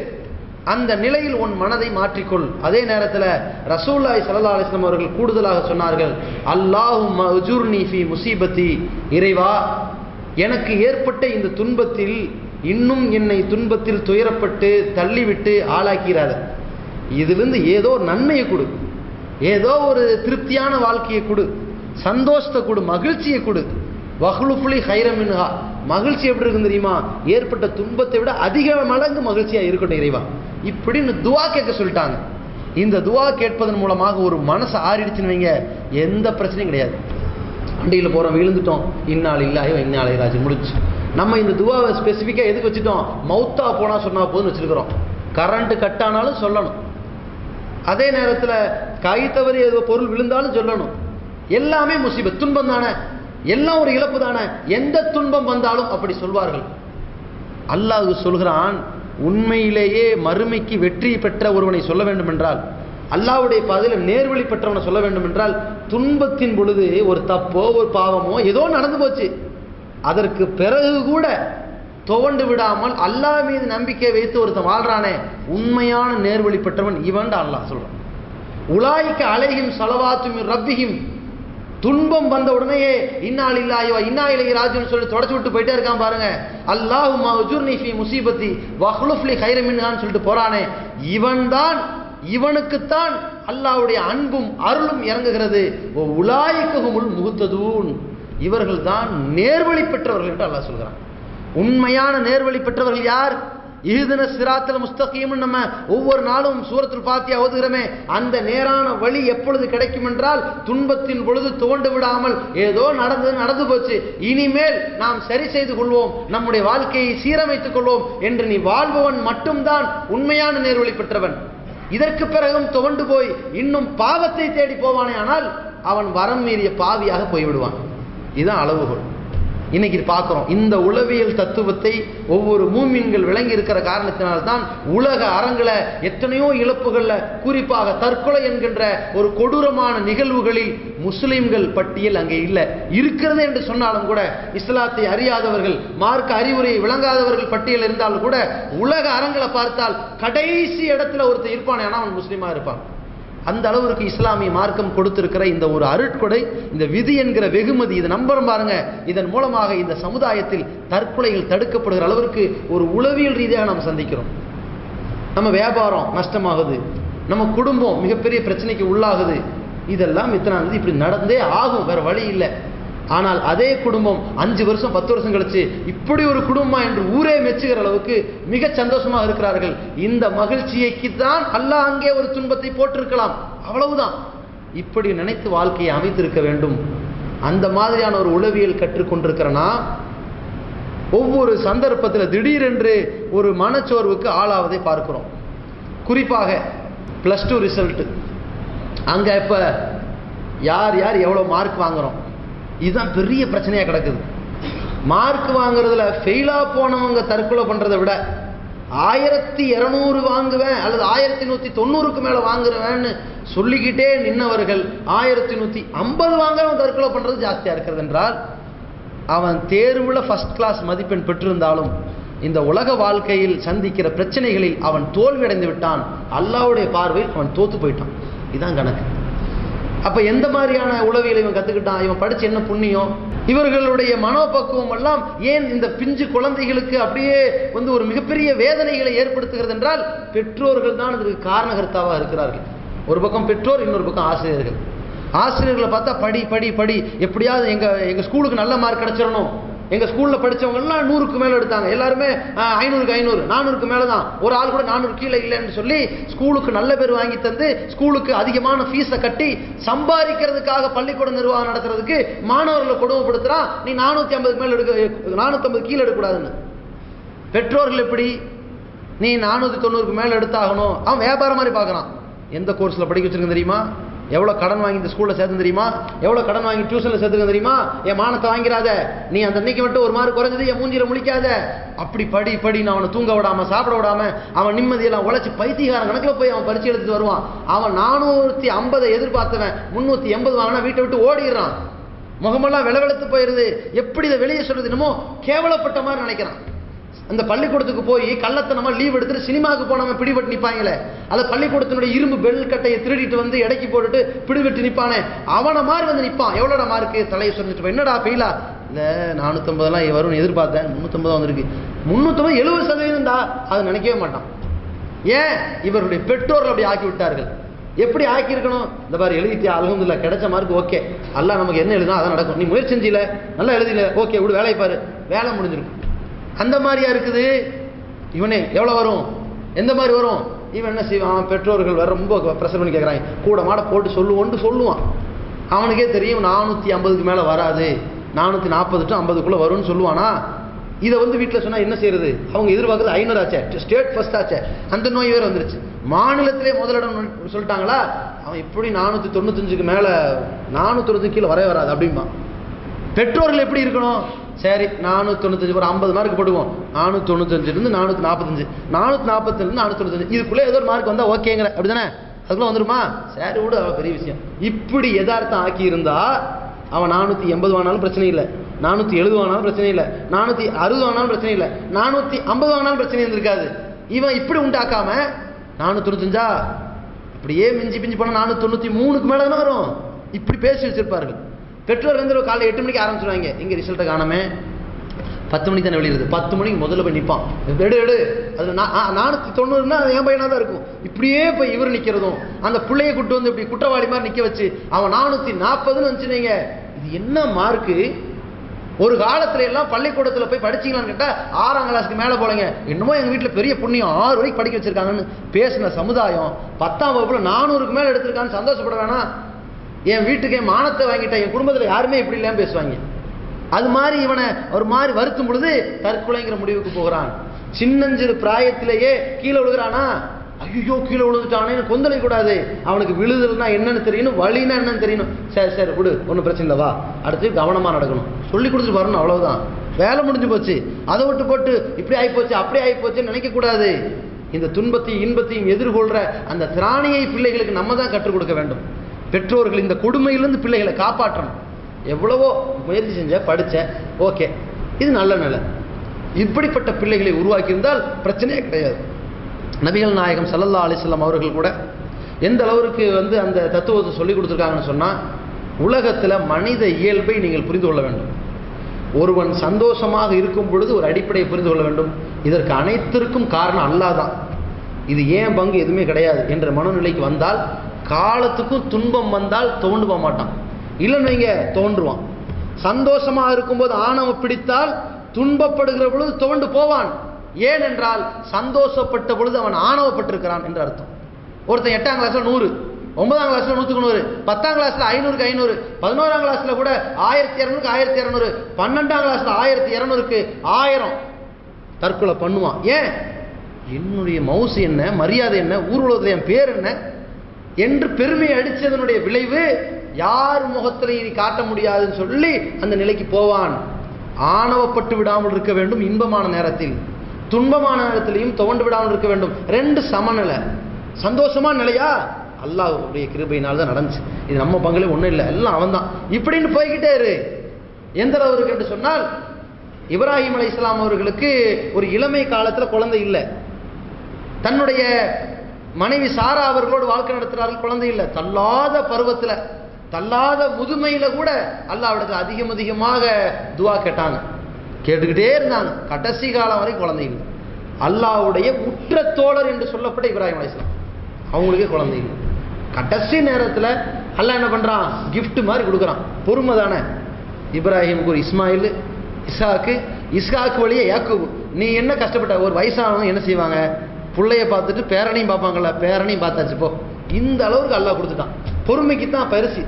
Speaker 2: அந்த நிலையில் உன் மனதை மாற்றிக்கொள். அதே நேரத்தில் ரசூலுல்லாஹி ஸல்லல்லாஹு அலைஹி வஸல்லம் அவர்கள் கூடுதலாக சொன்னார்கள், அல்லாஹும்ம உஜுர்னி ஃபீ முஸீபத்தி, இறைவா எனக்கு ஏற்பட்ட இந்த துன்பத்தில் இன்னும் என்னை துன்பத்தில் துயரப்பட்டு தள்ளிவிட்டு ஆளாக்கிறார், இதிலிருந்து ஏதோ நன்மையை கொடு, ஏதோ ஒரு திருப்தியான வாழ்க்கையை கொடு, சந்தோஷத்தை கொடு, மகிழ்ச்சியை கொடு. வஹ்லுஃபுலி ஹைரம் மின்ஹா, மகிழ்ச்சி எப்படி இருக்குன்னு தெரியுமா? ஏற்பட்ட துன்பத்தை விட அதிக மடங்கு மகிழ்ச்சியா இருக்கட்டும் இறைவா, இப்படின்னு துவா கேட்க சொல்லிட்டாங்க. இந்த துவா கேட்பதன் மூலமாக ஒரு மனசு ஆறிடுச்சுன்னு வைங்க, எந்த பிரச்சனையும் கிடையாது. வண்டியில் போகிறோம், விழுந்துட்டோம், இன்னால் இல்லாயோ இன்னாலை ராஜு, முடிச்சு. நம்ம இந்த துவாவை ஸ்பெசிஃபிக்காக எதுக்கு வச்சுட்டோம்? மௌத்தா போனால் சொன்னால் போதுன்னு வச்சுருக்கிறோம். கரண்ட்டு கட் ஆனாலும் சொல்லணும், அதே நேரத்தில் கை தவறி ஏதோ பொருள் விழுந்தாலும் சொல்லணும். எல்லாமே முசீபத், துன்பம் தானே, எல்லாம் ஒரு இழப்பு தானே, எந்த துன்பம் வந்தாலும் அப்படி சொல்வார்கள். அல்லாஹ் சொல்கிறான், உண்மையிலேயே மறுமைக்கு வெற்றி பெற்ற ஒருவனை சொல்ல வேண்டும் என்றால், அல்லாஹ்வுடைய பாதையில் நேர்வழி பெற்றவனை சொல்ல வேண்டும் என்றால், துன்பத்தின் பொழுது ஒரு தப்போ ஒரு பாவமோ ஏதோ நடந்து போச்சு, அதற்கு பிறகு கூட துவண்டு விடாமல் அல்லாஹ் மீது நம்பிக்கை வைத்து ஒருத்தன் வாழ்றானே, உண்மையான நேர்வழி பெற்றவன் இவன் அல்லாஹ் சொல்றான். உலாயிக்க அலைஹிம் ஸலவாத்து மின் ரப்பிஹிம், துன்பம் வந்த உடனேயே இன்னா லில்லாஹி வ இன்னா இலைஹி ராஜிஊன் சொல்லி தொடச்சு விட்டு போயிட்டே இருக்கான் பாருங்க. அல்லாஹும்ம உஜுர்னி ஃபீ முஸீபத்தி வஹ்லுஃப் லி கைரம் மின்ஹான்னு சொல்லிட்டு போறானே, இவனுக்குத்தான் அல்லாஹ்வுடைய அன்பும் அருளும் இறங்குகிறது. ஓ உலாயிகஹுமுல் முஹ்ததூன், இவர்கள் தான் நேர்வழி பெற்றவர்கள் என்று அல்லாஹ் சொல்கிறான். உண்மையான நேர்வழி பெற்றவர்கள் யார்? இஹ்தின ஸிராத்தல் முஸ்தகீம் நம்ம ஒவ்வொரு நாளும் சூரத்துல் ஃபாத்திஹா ஓதுகிறோமே, அந்த நேரான வழி எப்பொழுது கிடைக்கும் என்றால் துன்பத்தின் பொழுது துவண்டு விடாமல் ஏதோ நடந்து போச்சு, இனிமேல் நாம் சரி செய்து கொள்வோம், நம்முடைய வாழ்க்கையை சீரமைத்துக் கொள்வோம் என்று நீ வாழ்பவன் மட்டும்தான் உண்மையான நேர்வழி பெற்றவன். இதற்கு பிறகும் துவண்டு போய் இன்னும் பாவத்தை தேடி போவானே ஆனால் அவன் வரம் மீறிய பாவியாக போய்விடுவான். இதுதான் அளவுகோல். இன்னைக்கு பார்க்கிறோம். இந்த உளவியல் தத்துவத்தை ஒவ்வொரு மூமின்கள் விளங்கி இருக்கிற காரணத்தினால்தான் உலக அரங்கில எத்தனையோ இழப்புகள்ல, குறிப்பாக தற்கொலை என்கின்ற ஒரு கொடூரமான நிகழ்வுகளில் முஸ்லிம்கள் பட்டியல் அங்கே இல்லை. இருக்கிறது என்று சொன்னாலும் கூட, இஸ்லாத்தை அறியாதவர்கள், மார்க்க அறிவுரையை விளங்காதவர்கள் பட்டியல் இருந்தாலும் கூட, உலக அரங்கில பார்த்தால் கடைசி இடத்துல ஒருத்தர் இருப்பானே, ஆனால் அவன் முஸ்லீமா இருப்பான். அந்த அளவிற்கு இஸ்லாமிய மார்க்கம் கொடுத்திருக்கிற இந்த ஒரு அருட்கொடை, இந்த விதி என்கிற வெகுமதி, இதை நம்புறோம் பாருங்க. இதன் மூலமாக இந்த சமுதாயத்தில் தற்கொலைகள் தடுக்கப்படுகிற அளவிற்கு ஒரு உளவியல் ரீதியாக நாம் சந்திக்கிறோம். நம்ம வியாபாரம் நஷ்டமாகுது, நம்ம குடும்பம் மிகப்பெரிய பிரச்சனைக்கு உள்ளாகுது. இதெல்லாம் இத்தனை இப்படி நடந்தே ஆகும், வேற வழி இல்லை. ஆனால் அதே குடும்பம் 5 வருஷம் 10 வருஷம் கழிச்சு இப்படி ஒரு குடும்பம் என்று ஊரே மெச்சுகிற அளவுக்கு மிக சந்தோஷமாக இருக்கிறார்கள். இந்த மகிழ்ச்சியைக்கு தான் அல்லாஹ் அங்கே ஒரு துன்பத்தை போட்டிருக்கலாம், அவ்வளவுதான். இப்படி நினைத்து வாழ்க்கையை அமைத்திருக்க வேண்டும். அந்த மாதிரியான ஒரு உளவியல் கற்றுக்கொண்டிருக்கிறனா ஒவ்வொரு சந்தர்ப்பத்தில் திடீரென்று ஒரு மனச்சோர்வுக்கு ஆளாவதை பார்க்கிறோம். குறிப்பாக +2 ரிசல்ட், அங்க இப்ப யார் யார் எவ்வளவு மார்க் வாங்குறோம், இதுதான் பெரிய பிரச்சனையா கிடக்குது. மார்க் வாங்குறதுல ஃபெயிலா போனவங்க தற்கொலை பண்றதை விட 1200 வாங்குவேன் அல்லது 1190க்கு மேல வாங்குறவேன்னு சொல்லிக்கிட்டே நின்னவர்கள் 1150 வாங்குறவன் தற்கொலை பண்றது ஜாஸ்தியா இருக்கிறது என்றால், அவன் தேர்வுல ஃபர்ஸ்ட் கிளாஸ் மதிப்பெண் பெற்றிருந்தாலும் இந்த உலக வாழ்க்கையில் சந்திக்கிற பிரச்சனைகளில் அவன் தோல்வி அடைந்து விட்டான். அல்லாஹ்வுடைய பார்வையில் அவன் தோத்து போயிட்டான். இதுதான் கணக்கு. அப்ப எந்த மாதிரியான உளவியலை இவன் கத்துக்கிட்டான், இவன் படிச்சு என்ன புண்ணியம்? இவர்களுடைய மனோபக்குவம் எல்லாம் ஏன் இந்த பிஞ்சு குழந்தைகளுக்கு அப்படியே ஒரு மிகப்பெரிய வேதனைகளை ஏற்படுத்துகிறது என்றால், பெற்றோர்கள் தான் இதற்கு காரணகர்த்தாவாக இருக்கிறார்கள். ஒரு பக்கம் பெற்றோர், இன்னொரு பக்கம் ஆசிரியர்கள். ஆசிரியர்களை பார்த்தா படி படி படி, எப்படியாவது எங்க ஸ்கூலுக்கு நல்ல மார்க் கிடைச்சிடணும். எங்க ஸ்கூல்ல படிச்சவங்க எல்லாம் 100க்கு மேல எடுத்தாங்க, எல்லாருமே 500க்கு 500, 400க்கு மேலதான், ஒரு ஆள் கூட 400 கீழே இல்லைன்னு சொல்லி ஸ்கூலுக்கு நல்ல பேர் வாங்கி தந்து ஸ்கூலுக்கு அதிகமான ஃபீஸை கட்டி சம்பாதிக்கிறதுக்காக பள்ளிக்கூட நிர்வாகம் நடத்துறதுக்கு மாணவர்களை கொடுமைப்படுத்துறான். நீ 450க்கு மேல எடுக்க, 450 கீழே எடுக்கக்கூடாதுன்னு. பெற்றோர்கள் எப்படி, நீ 490க்கு மேல எடுத்தாகணும். அவன் வியாபாரம் மாதிரி பார்க்கறான். எந்த கோர்ஸ்ல படிக்க வச்சிருக்க தெரியுமா, எவ்வளோ கடன் வாங்கி இந்த ஸ்கூலில் சேர்த்து தெரியுமா, எவ்வளோ கடன் வாங்கி டியூஷனில் சேர்த்துக்க தெரியுமா, என் மானத்தை வாங்கிறாத, நீ அந்த அன்னைக்கு மட்டும் ஒரு மார்க் குறைஞ்சது என் மூஞ்சில முழிக்காத, அப்படி படி படின்னு அவனை தூங்க விடாம சாப்பிட விடாம அவன் நிம்மதியெல்லாம் உழைச்சி பைத்தியகாரன் கணக்கில் போய் அவன் பரிசு எடுத்துட்டு வருவான். அவன் 450 எதிர்பார்த்தவன் 380 வாங்கினா வீட்டை விட்டு ஓடிடுறான். முகமெல்லாம் விளவெழுத்து போயிருது. எப்படி இதை வெளியே சொல்றது, என்னமோ கேவலப்பட்ட மாதிரி நினைக்கிறான். அந்த பள்ளிக்கூடத்துக்கு போய் கள்ளத்தனமா லீவ் எடுத்துட்டு சினிமாவுக்கு போனவன் பிடிபட்டு நிற்பாங்களே, அதை பள்ளிக்கூடத்தினுடைய இரும்பு பெல் கட்டையை திருடிட்டு வந்து எடைக்கு போட்டுட்டு பிடிபட்டு நிற்பானே, அவனை மாதிரி நிற்பான். எவ்வளோடா மார்க்கு, தலையை சொல்லிட்டு என்னடா ஃபெயிலா, இல்லை 450 வரும்னு எதிர்பார்த்தேன், 350 வந்திருக்கு. 350 70% தான், அதை நினைக்கவே மாட்டான். ஏன், இவருடைய பெற்றோர்கள் அப்படி ஆக்கி விட்டார்கள். எப்படி ஆக்கி இருக்கணும், இந்த மாதிரி எழுதிட்டியா, அல்ஹம்துலில்லாஹ் கிடைச்ச மார்க் ஓகே, அல்லாஹ் நமக்கு என்ன எழுதுனா அதான் நடக்கும், நீ முயற்சி செஞ்சில நல்லா எழுதில ஓகே விடு, வேலையை பாரு, வேலை முடிஞ்சிருக்கும். அந்த மாதிரியா இருக்குது. இவனே எவ்வளோ வரும், எந்த மாதிரி வரும், இவன் என்ன செய்வான், பெற்றோர்கள் வேற ரொம்ப ப்ரெஷர் பண்ணி கேட்குறாங்க, கூட மாட போட்டு சொல்லுவான். அவனுக்கே தெரியும் 450க்கு மேலே வராது, 440 to 50க்குள்ளே வரும்னு சொல்லுவானா. இதை வீட்டில் சொன்னால் என்ன செய்யறது, அவங்க எதிர்பார்க்குறது 500 ஆச்சே, ஸ்டேட் ஃபர்ஸ்ட் ஆச்சே, அந்த நோய் வேறு வந்துருச்சு, மாநிலத்திலே முதலிடம் சொல்லிட்டாங்களா, அவன் இப்படி 495க்கு மேலே 490 கீழே வரவே வராது அப்படிம்பா. பெற்றோர்கள் எப்படி இருக்கணும், சரி 495 ஒரு 50 மார்க் போட்டுக்குவோம், 495 445, 440 495, இதுக்குள்ளே ஏதோ ஒரு மார்க் வந்தால் ஓகேங்கிற, அப்படிதானே, அதுக்குள்ளே வந்துருமா, சரி விடு, பெரிய விஷயம். இப்படி யதார்த்தம் ஆக்கி இருந்தா அவன் 480 வாங்கினாலும் பிரச்சனை இல்லை, 470 வாங்கினாலும் பிரச்சனை இல்லை, 460 வாங்கினாலும் பிரச்சனை இல்லை, 450 வாங்கினாலும் பிரச்சனை இருந்திருக்காது. இவன் இப்படி உண்டாக்காம 495 அப்படியே மிஞ்சி பிஞ்சு போனால் 493க்கு மேலே தானே வரும். இப்படி பேசி வச்சிருப்பார்கள். பெற்றோர் வந்து காலையில் 8 மணிக்கு ஆரம்பிச்சுடுவாங்க, இங்கே ரிசல்ட்டை காணாமே 10 மணிக்கு தானே வெளியிடுது, 10 மணிக்கு முதல்ல போய் நிற்பான், எடு அது 490னா அது என் பையனாக தான் இருக்கும். இப்படியே போய் இவர் நிற்கிறதும் அந்த பிள்ளையை கூட்டு வந்து இப்படி குற்றவாளி மாதிரி நிற்க வச்சு அவன் 440ன்னு வந்துச்சுனீங்க. இது என்ன மார்க்கு? ஒரு காலத்துல எல்லாம் பள்ளிக்கூடத்தில் போய் படிச்சிங்களான்னு கேட்டால் 6ஆம் கிளாஸுக்கு மேலே போலங்க, என்னமோ எங்கள் வீட்டில் பெரிய புண்ணியம் 6 வரைக்கும் படிக்க வச்சிருக்காங்கன்னு பேசின சமுதாயம் 10ஆம் வகுப்புல 400க்கு மேலே எடுத்திருக்கான்னு சந்தோஷப்பட வேணாம். என் வீட்டுக்கு என் மானத்தை வாங்கிட்டேன், என் குடும்பத்தில் யாருமே இப்படி இல்லைன்னு பேசுவாங்க. அது மாதிரி இவனை ஒரு மாதிரி வருத்தும் பொழுது தற்கொலைங்கிற முடிவுக்கு போகிறான். சின்னஞ்சிறு பிராயத்திலேயே கீழே விழுகிறானா, ஐயோ கீழே விழுந்துட்டானே கொந்தளை கூடாது, அவனுக்கு விழுதல்னா என்னன்னு தெரியணும், வலினா என்னன்னு தெரியணும். சரி விடு, ஒன்றும் பிரச்சனை இல்லைவா, அடுத்து கவனமாக நடக்கணும், சொல்லி கொடுத்துட்டு வரணும், அவ்வளவுதான், வேலை முடிஞ்சு போச்சு. அதை விட்டு போட்டு இப்படி ஆகிப்போச்சு அப்படி ஆகிப்போச்சுன்னு நினைக்கக்கூடாது. இந்த துன்பத்தையும் இன்பத்தையும் எதிர்கொள்கிற அந்த திராணியை பிள்ளைகளுக்கு நம்ம தான் கற்றுக் கொடுக்க வேண்டும். பெற்றோர்கள் இந்த கொடுமையிலிருந்து பிள்ளைகளை காப்பாற்றணும். எவ்வளவோ முயற்சி செஞ்ச படித்த ஓகே, இது நல்ல நிலை, இப்படிப்பட்ட பிள்ளைகளை உருவாக்கியிருந்தால் பிரச்சனையே கிடையாது. நபிகள் நாயகம் ஸல்லல்லாஹு அலைஹி வஸல்லம் அவர்கள் கூட எந்த அளவுக்கு வந்து அந்த தத்துவத்தை சொல்லிக் கொடுத்துருக்காங்கன்னு சொன்னால், உலகத்தில் மனித இயல்பை நீங்கள் புரிந்து கொள்ள வேண்டும். ஒருவன் சந்தோஷமாக இருக்கும் பொழுது ஒரு அடிப்படையை புரிந்து கொள்ள வேண்டும். இதற்கு அனைத்திற்கும் காரணம் அல்லாஹ் தான், இது ஏன் பங்கு எதுவுமே கிடையாது என்ற மனநிலைக்கு வந்தால், காலத்துக்கும் துன்பம் வந்தால் தோண்டு போக மாட்டான், இல்லைன்னு வைங்க தோன்றுவான். சந்தோஷமாக இருக்கும்போது ஆணவம் பிடித்தால் துன்பப்படுகிற பொழுது தோண்டு போவான். ஏனென்றால் சந்தோஷப்பட்ட பொழுது அவன் ஆணவப்பட்டிருக்கிறான் என்று அர்த்தம். ஒருத்தன் 8ஆம் கிளாஸ்ல 100, 9ஆம் கிளாஸ்ல 100க்கு 100, 10ஆம் கிளாஸ்ல 500க்கு 500, 11ஆம் கிளாஸ்ல கூட 1200க்கு 1200, 12ஆம் கிளாஸ்ல 1200க்கு 1000 தற்கொலை பண்ணுவான். ஏன்? என்னுடைய மவுசு என்ன, மரியாதை என்ன, ஊர் உலகத்தில் என் பேர் என்ன என்று பெருமை அடித்ததனுடைய விளைவு யார் முகத்தில் இனி காட்ட முடியாதுன்னு சொல்லி அந்த நிலைக்கு போவான். ஆணவப்பட்டு விடாமல் இருக்க வேண்டும். இன்பமான நேரத்தில் துன்பமான நேரத்திலையும் துவண்டு விடாமல் இருக்க வேண்டும். 2 சமநிலை. சந்தோஷமான நிலையா அல்லாஹ்வுடைய கிருபையினால் தான் நடந்துச்சு, இது நம்ம பங்குல ஒன்றும் இல்லை, எல்லாம் அவன் தான், இப்படின்னு போய்கிட்டே இரு. எந்த அளவுக்கு என்று சொன்னால், இப்ராஹிம் அலைஹிஸ்ஸலாம் அவர்களுக்கு ஒரு இளமை காலத்தில் குழந்தை இல்லை, தன்னுடைய மனைவி சாரா அவர்களோடு வாழ்க்கை நடத்துகிறார்கள், குழந்தை இல்லை. தள்ளாத பருவத்தில், தள்ளாத முதுமையில கூட அல்லாஹ்விடத்தில் அதிகமாக துவா கேட்டாங்க, கேட்டுக்கிட்டே இருந்தாங்க. கடைசி காலம் வரை குழந்தை இல்லை. அல்லாஹ்வுடைய உற்ற தோழர் என்று சொல்லப்பட்ட இப்ராஹிம் அலைஹிஸ்ஸலாம் அவங்களுக்கே குழந்தை இல்லை. கடைசி நேரத்தில் அல்லாஹ் என்ன பண்றான், கிஃப்ட் மாதிரி கொடுக்குறான். பொறுமை தானே. இப்ராஹிமுக்கு ஒரு இஸ்மாயில், இஸ்ஹாக்கு வழியே யாக்கூப். நீ என்ன கஷ்டப்பட்ட, ஒரு வயசானவங்க என்ன செய்வாங்க, பிள்ளைய பார்த்துட்டு பேரனையும் பார்ப்பாங்கல்ல, பேரனையும் பார்த்தாச்சு போ. இந்த அளவுக்கு அல்லாஹ் கொடுத்துட்டான். பொறுமைக்கு தான் பரிசு.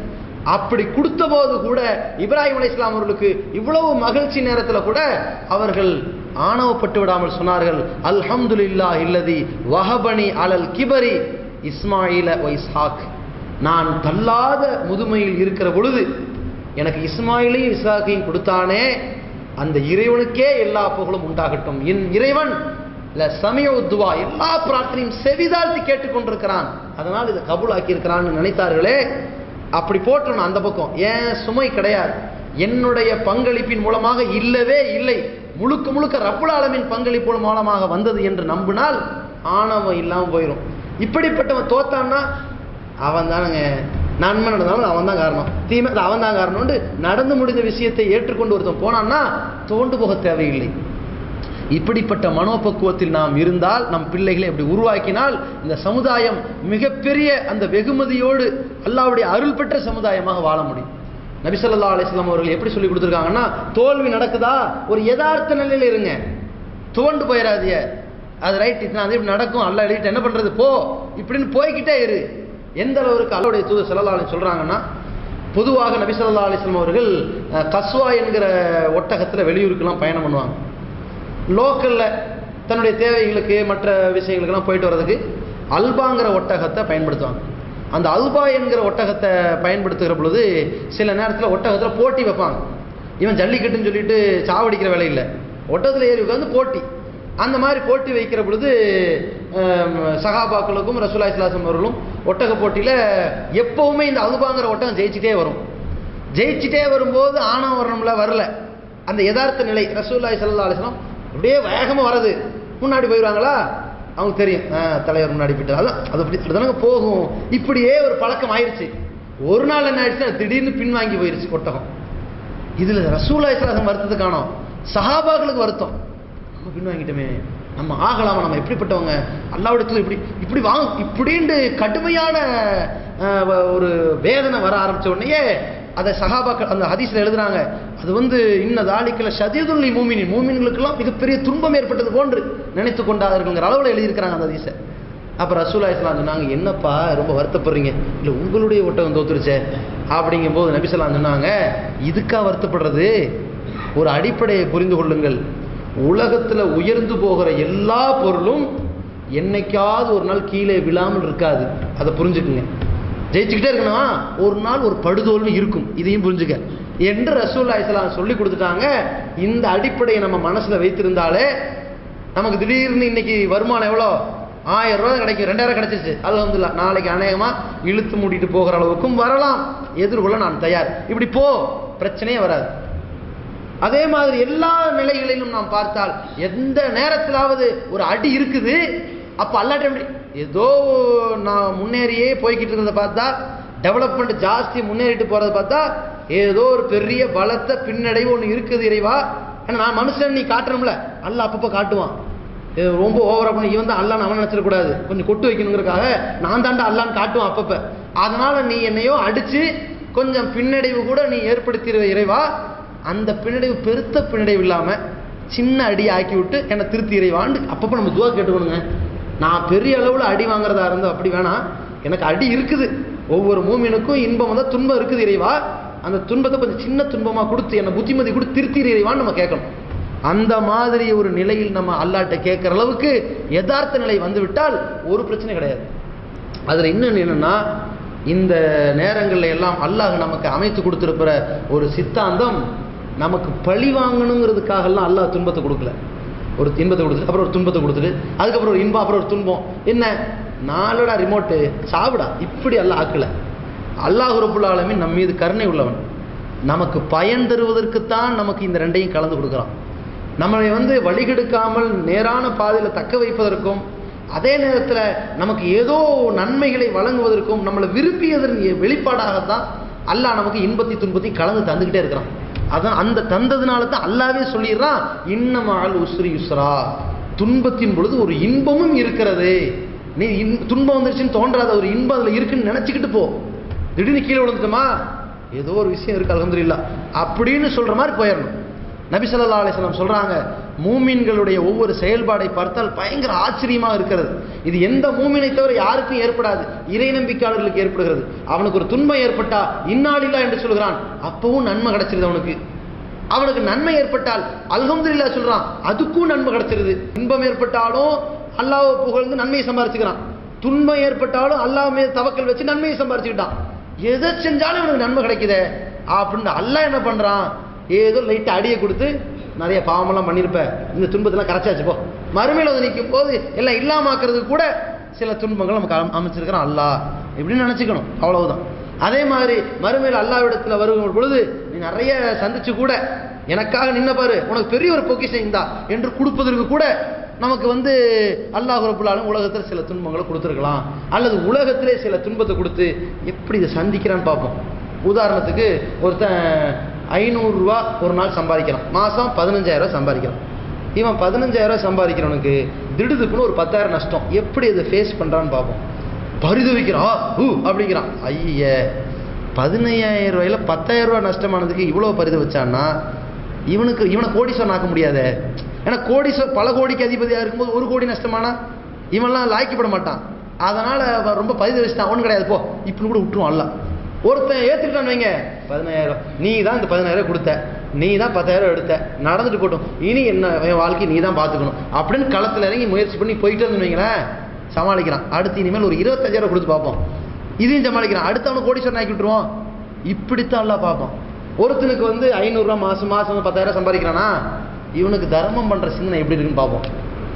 Speaker 2: அப்படி கொடுத்த போது கூட இப்ராஹிம் அலைஹிஸ்ஸலாம் அவர்களுக்கு இவ்வளவு மகிழ்ச்சி நேரத்தில் கூட அவர்கள் ஆணவப்பட்டு விடாமல் சொன்னார்கள், அல்ஹம்துலில்லாஹி அல்லதி வஹபனி அலல் கிபரி இஸ்மாயில வ இஸ்ஹாக். நான் தள்ளாத முதுமையில் இருக்கிற பொழுது எனக்கு இஸ்மாயிலையும் இஸ்ஹாக்கையும் கொடுத்தானே, அந்த இறைவனுக்கே எல்லா புகழும் உண்டாகட்டும். என் இறைவன் சமயத்துவா எல்லா பிரார்த்தனையும் செவிதாழ்த்தி கேட்டுக்கொண்டிருக்கிறான், அதனால் இதை கபூலாக்கி இருக்கிறான்னு நினைத்தார்களே. அப்படி போட்டணும் அந்த பக்கம். ஏன் சுமை கிடையாது, என்னுடைய பங்களிப்பின் மூலமாக இல்லவே இல்லை, முழுக்க ரப்புல் ஆலமீன் பங்களிப்பு மூலமாக வந்தது என்று நம்பினால் ஆணவம் இல்லாமல் போயிடும். இப்படிப்பட்டவன் தோத்தான்னா அவன் தானுங்க, நன்மை நடந்தாலும் அவன் தான் காரணம், தீமை அவன் தான் காரணம்னு நடந்து முடிந்த விஷயத்தை ஏற்றுக்கொண்டு ஒருத்தன் போனான்னா தோண்டு போக தேவையில்லை. இப்படிப்பட்ட மனோபக்குவத்தில் நாம் இருந்தால், நம் பிள்ளைகளை அப்படி உருவாக்கினால், இந்த சமுதாயம் மிகப்பெரிய அந்த வெகுமதியோடு அல்லாஹ்வுடைய அருள் பெற்ற சமுதாயமாக வாழ முடியும். நபி ஸல்லல்லாஹு அலைஹி வஸல்லம் அவர்கள் எப்படி சொல்லி கொடுத்துருக்காங்கன்னா, தோல்வி நடக்குதா ஒரு யதார்த்த நிலையில் இருங்க, துவண்டு போயிடாதீங்க. அது ரைட், இது இப்படி நடக்கும், அல்லாஹ் எழுதிட்டு என்ன பண்றது போ, இப்படின்னு போய்கிட்டே இரு. எந்த அளவுக்கு அல்லாஹ்வுடைய தூதர் ஸல்லல்லாஹு அலைஹி சொல்றாங்கன்னா, பொதுவாக நபி ஸல்லல்லாஹு அலைஹி வஸல்லம் அவர்கள் கஸ்வா என்கிற ஒட்டகத்தில் வெளியூருக்கெல்லாம் பயணம் பண்ணுவாங்க. லோக்கலில் தன்னுடைய தேவைகளுக்கு மற்ற விஷயங்களுக்கெல்லாம் போயிட்டு வர்றதுக்கு அல்பாங்கிற ஒட்டகத்தை பயன்படுத்துவாங்க. அந்த அல்பா என்கிற ஒட்டகத்தை பயன்படுத்துகிற பொழுது சில நேரத்தில் ஒட்டகத்தில் போட்டி வைப்பாங்க. இவன் ஜல்லிக்கட்டுன்னு சொல்லிட்டு சாவடிக்கிற வேலை இல்லை, ஒட்டகத்தில் ஏறி உட்காந்து போட்டி. அந்த மாதிரி போட்டி வைக்கிற பொழுது சஹாபாக்களுக்கும் ரசூலுல்லாஹி ஸல்லல்லாஹு அலைஹி வஸல்லம் அவர்களும் ஒட்டக போட்டியில் எப்போவுமே இந்த அல்பாங்கிற ஒட்டகம் ஜெயிச்சுட்டே வரும். ஜெயிச்சுட்டே வரும்போது ஆணவம் வரணும்ல, வரல. அந்த யதார்த்த நிலை ரசூலுல்லாஹி ஸல்லல்லாஹு அலைஹி வஸல்லம் அப்படியே வேகமாக வர்றது, முன்னாடி போயிடுவாங்களா, அவங்க தெரியும் தலைவர் முன்னாடி போயிட்டு, அதான் அது அப்படி தானங்க போகும். இப்படியே ஒரு பழக்கம் ஆயிடுச்சு. ஒரு நாள் என்ன ஆயிடுச்சுன்னா திடீர்னு பின்வாங்கி போயிருச்சு ஒட்டகம். இதுல ரசூலுல்லாஹி ஸல்லல்லாஹு அலைஹி வஸல்லம் வருத்தத்தை காணோம், சஹாபாக்களுக்கு வருத்தம். பின்வாங்கிட்டோமே, நம்ம ஆகலாமா, நம்ம எப்படிப்பட்டவங்க, அல்லாஹ்விடத்துல இப்படி இப்படி வாங்க இப்படின்னு கடுமையான ஒரு வேதனை வர ஆரம்பிச்ச உடனே அதை சஹாபாக்கள் அந்த ஹதீஸ்ல எழுதுறாங்க. அது இன்ன தாலிக்கல ஷதீதுல் மூமினின், மூமின்களுக்கெல்லாம் மிகப்பெரிய துன்பம் ஏற்பட்டது போன்று நினைத்து கொண்டார்கள்ங்கிற அளவில் எழுதியிருக்கிறாங்க அந்த ஹதீஸை. அப்போ ரசூலுல்லாஹி ஸல்லல்லாஹு அலைஹி வஸல்லம் சொன்னாங்க, என்னப்பா ரொம்ப வருத்தப்படுறீங்க, இல்லை உங்களுடைய ஒட்டகம் தோத்துருச்சே அப்படிங்கும் போது நபி ஸல்லல்லாஹு அலைஹி வஸல்லம் சொன்னாங்க, இதுக்கா வருத்தப்படுறது, ஒரு அடிப்படையை புரிந்து கொள்ளுங்கள். உலகத்தில் உயர்ந்து போகிற எல்லா பொருளும் என்னைக்காவது ஒரு நாள் கீழே விழாமல் இருக்காது, அதை புரிஞ்சுக்குங்க. ஜெயிச்சுக்கிட்டே இருக்கணும், ஒரு நாள் ஒரு படுதோல்வி இருக்கும், இதையும் புரிஞ்சுக்க என்று ரசூலுல்லாஹி ஸல்லல்லாஹு அலைஹி வஸல்லம் சொல்லி கொடுத்துட்டாங்க. இந்த அடிப்படையை நம்ம மனசுல வைத்திருந்தாலே நமக்கு திடீர்னு இன்னைக்கு வருமானம் எவ்வளோ, 1000 ரூபாய் கிடைக்கும், 2000 கிடைச்சிருச்சு, அல்ஹம்துலில்லாஹ். நாளைக்கு அநேகமா இழுத்து மூடிட்டு போகிற அளவுக்கும் வரலாம், எதிர்கொள்ள நான் தயார். இப்படி போ, பிரச்சனையே வராது. அதே மாதிரி எல்லா நிலைகளிலும் நாம் பார்த்தால் எந்த நேரத்திலாவது ஒரு அடி இருக்குது, அப்போ அல்லாட்ட ஏதோ நான் முன்னேறியே போய்கிட்டு இருக்கிறத பார்த்தா, டெவலப்மெண்ட் ஜாஸ்தி முன்னேறிட்டு போறதை பார்த்தா ஏதோ ஒரு பெரிய பலத்த பின்னடைவு ஒன்று இருக்குது இறைவா. ஏன்னா நான் மனுஷன் நீ காட்டணும்ல, அல்லாஹ் அப்பப்போ காட்டுவான். ரொம்ப ஓவரா பண்ணி இவன் தான் அல்லான்னு அவன் நினைச்சிடக்கூடாது, கொஞ்சம் கொட்டு வைக்கணுங்கிறதுக்காக நான் தாண்டா அல்லான்னு காட்டுவான் அப்பப்ப. அதனால நீ என்னையோ அடிச்சு கொஞ்சம் பின்னடைவு கூட நீ ஏற்படுத்திடுவ இறைவா. அந்த பின்னடைவு பெருத்த பின்னடைவு இல்லாம சின்ன அடி ஆக்கி விட்டு என்னை திருத்தி இறைவான்னு அப்பப்போ நம்ம துவா கேட்டுக்கணுங்க. நான் பெரிய அளவில் அடி வாங்குறதா இருந்தோம் அப்படி வேணாம், எனக்கு அடி இருக்குது, ஒவ்வொரு மூமினுக்கும் இன்பம் வந்தால் துன்பம் இருக்குது இறைவா, அந்த துன்பத்தை கொஞ்சம் சின்ன துன்பமாக கொடுத்து என்னை புத்திமதி கொடுத்து திருத்தி இறைவான்னு நம்ம கேட்கணும். அந்த மாதிரி ஒரு நிலையில் நம்ம அல்லாட்ட கேட்குற அளவுக்கு யதார்த்த நிலை வந்துவிட்டால் ஒரு பிரச்சனை கிடையாது. அதில் இன்னொன்று என்னென்னா, இந்த நேரங்களில் எல்லாம் அல்லாஹ் நமக்கு அமைத்து கொடுத்துருக்கிற ஒரு சித்தாந்தம், நமக்கு பழி வாங்கணுங்கிறதுக்காகலாம் அல்லாஹ் துன்பத்தை கொடுக்கல. ஒரு இன்பத்தை கொடுத்துட்டு அப்புறம் ஒரு துன்பத்தை கொடுத்துட்டு அதுக்கப்புறம் ஒரு இன்பம் அப்புறம் ஒரு துன்பம், என்ன நாளோட ரிமோட்டு சாப்பிடா, இப்படி அல்லாஹ் ஆக்கல. அல்லாஹ் ரப்புல் ஆலமீன் நம் மீது கருணை உள்ளவன், நமக்கு பயன் தருவதற்குத்தான் நமக்கு இந்த ரெண்டையும் கலந்து கொடுக்குறான். நம்மளை வழிகெடுக்காமல் நேரான பாதையில் தக்க வைப்பதற்கும், அதே நேரத்தில் நமக்கு ஏதோ நன்மைகளை வழங்குவதற்கும், நம்மளை விரும்பியதன் வெளிப்பாடாகத்தான் அல்லாஹ் நமக்கு இன்பத்தை துன்பத்தை கலந்து தந்துக்கிட்டே இருக்கிறான். அதான் அந்த தந்ததுனால தான் அல்லாவே சொல்லிடுறான், இன்னமல் உஸ்ரி யுஸ்ரா, துன்பத்தின் பொழுது ஒரு இன்பமும் இருக்கிறது. நீ துன்பம் வந்துருச்சுன்னு தோன்றாத, ஒரு இன்பம் அதில் இருக்குன்னு நினச்சிக்கிட்டு போ. திடீர்னு கீழே விழுந்துட்டோமா, ஏதோ ஒரு விஷயம் இருக்கு அல்ஹம்துலில்லாஹ் அப்படின்னு சொல்கிற மாதிரி போயிடணும். நபி ஸல்லல்லாஹு அலைஹி வஸல்லம் சொல்கிறாங்க, மூமின்களுடைய ஒவ்வொரு செயல்பாடை பார்த்தால் பயங்கர ஆச்சரியமாக இருக்கிறது. இது எந்த மூமினை தவிர யாருக்கும் ஏற்படாது, இறை நம்பிக்கையாளர்களுக்கு ஏற்படுகிறது. அவனுக்கு ஒரு துன்பம் ஏற்பட்டா இன்னாலில்லாஹ் என்று சொல்கிறான், அப்பவும் நன்மை கிடைச்சிருது அவனுக்கு. அவனுக்கு நன்மை ஏற்பட்டால் அல்ஹம்துலில்லாஹ் சொல்கிறான், அதுக்கும் நன்மை கிடைச்சிருது. இன்பம் ஏற்பட்டாலும் அல்லாஹ்வை புகழ்ந்து நன்மையை சம்பாரிச்சுக்கிறான், துன்பம் ஏற்பட்டாலும் அல்லாஹ் மீது தவக்கல் வச்சு நன்மையை சம்பாரிச்சுக்கிட்டான். எதை செஞ்சாலும் இவனுக்கு நன்மை கிடைக்குதே அப்படின்னு அல்லாஹ் என்ன பண்ணுறான், ஏதோ லைட்டாக அடியை கொடுத்து, நிறைய பாவமெல்லாம் பண்ணியிருப்ப, இந்த துன்பத்தெல்லாம் கரைச்சாச்சு போ, மறுமையில் வந்து நிற்கும் போது எல்லாம் இல்லாமாக்குறதுக்கு கூட சில துன்பங்கள் நமக்கு அமைச்சிருக்கிறான் அல்லாஹ், இப்படின்னு நினச்சிக்கணும், அவ்வளவுதான். அதே மாதிரி மறுமையில் அல்லாஹ்விடத்தில் வருகிற பொழுது நீ நிறைய சந்திச்சு கூட எனக்காக நின்ன பாரு, உனக்கு பெரிய ஒரு பொக்கிஷம் இந்தா என்று கொடுப்பதற்கு கூட நமக்கு அல்லாஹ் ரப்புல் ஆலமீன் உலகத்தில் சில துன்பங்களை கொடுத்துருக்கலாம், அல்லது உலகத்திலே சில துன்பத்தை கொடுத்து எப்படி இதை சந்திக்கிறான்னு பார்ப்போம். உதாரணத்துக்கு ஒருத்தன் 500 ரூபா ஒரு நாள் சம்பாதிக்கிறான், மாதம் 15,000 ரூபா சம்பாதிக்கிறான். இவன் 15,000 ரூபா சம்பாதிக்கிறவனுக்கு திடுதுக்குன்னு ஒரு 10,000 நஷ்டம், எப்படி அதை ஃபேஸ் பண்ணுறான்னு பார்ப்போம். பரிதவிக்கிறான் அப்படிங்கிறான், ஐய 15,000 ரூபாயில் 10,000 ரூபா நஷ்டமானதுக்கு இவ்வளோ பரிதவிச்சான்னா இவனை கோடீஸ்வரன் ஆக்க முடியாது. ஏன்னா பல கோடிக்கு அதிபதியாக இருக்கும்போது 1 கோடி நஷ்டமானா இவன்லாம் லாய்க்கப்பட மாட்டான். அதனால் ரொம்ப பரிதவிச்சிட்டான், ஒன்றும் கிடையாது போ இப்படின்னு கூட விட்டுருவான். அல்ல ஒருத்தன் ஏற்றுக்கிட்டான்னு வைங்க, 15,000 நீ தான் இந்த 15,000 கொடுத்த, நீ தான் 10,000 எடுத்த, நடந்துட்டு போட்டோம், இனி என்ன என் வாழ்க்கை நீ தான் பார்த்துக்கணும் அப்படின்னு களத்தில் இறங்கி முயற்சி பண்ணி போயிட்டு வந்து வைங்களேன், சமாளிக்கிறான். அடுத்து இனிமேல் ஒரு 25,000 கொடுத்து பார்ப்போம், இதையும் சமாளிக்கிறான், அடுத்து அவனை கோடீஸ்வரன் ஆக்கி விட்டுருவோம். இப்படித்தான் எல்லாம் பார்ப்போம். ஒருத்தனுக்கு 500 ரூபா மாதம் 10,000 சம்பாதிக்கிறானா, இவனுக்கு தர்மம் பண்ணுற சிந்தனை எப்படி இருக்குன்னு பார்ப்போம்.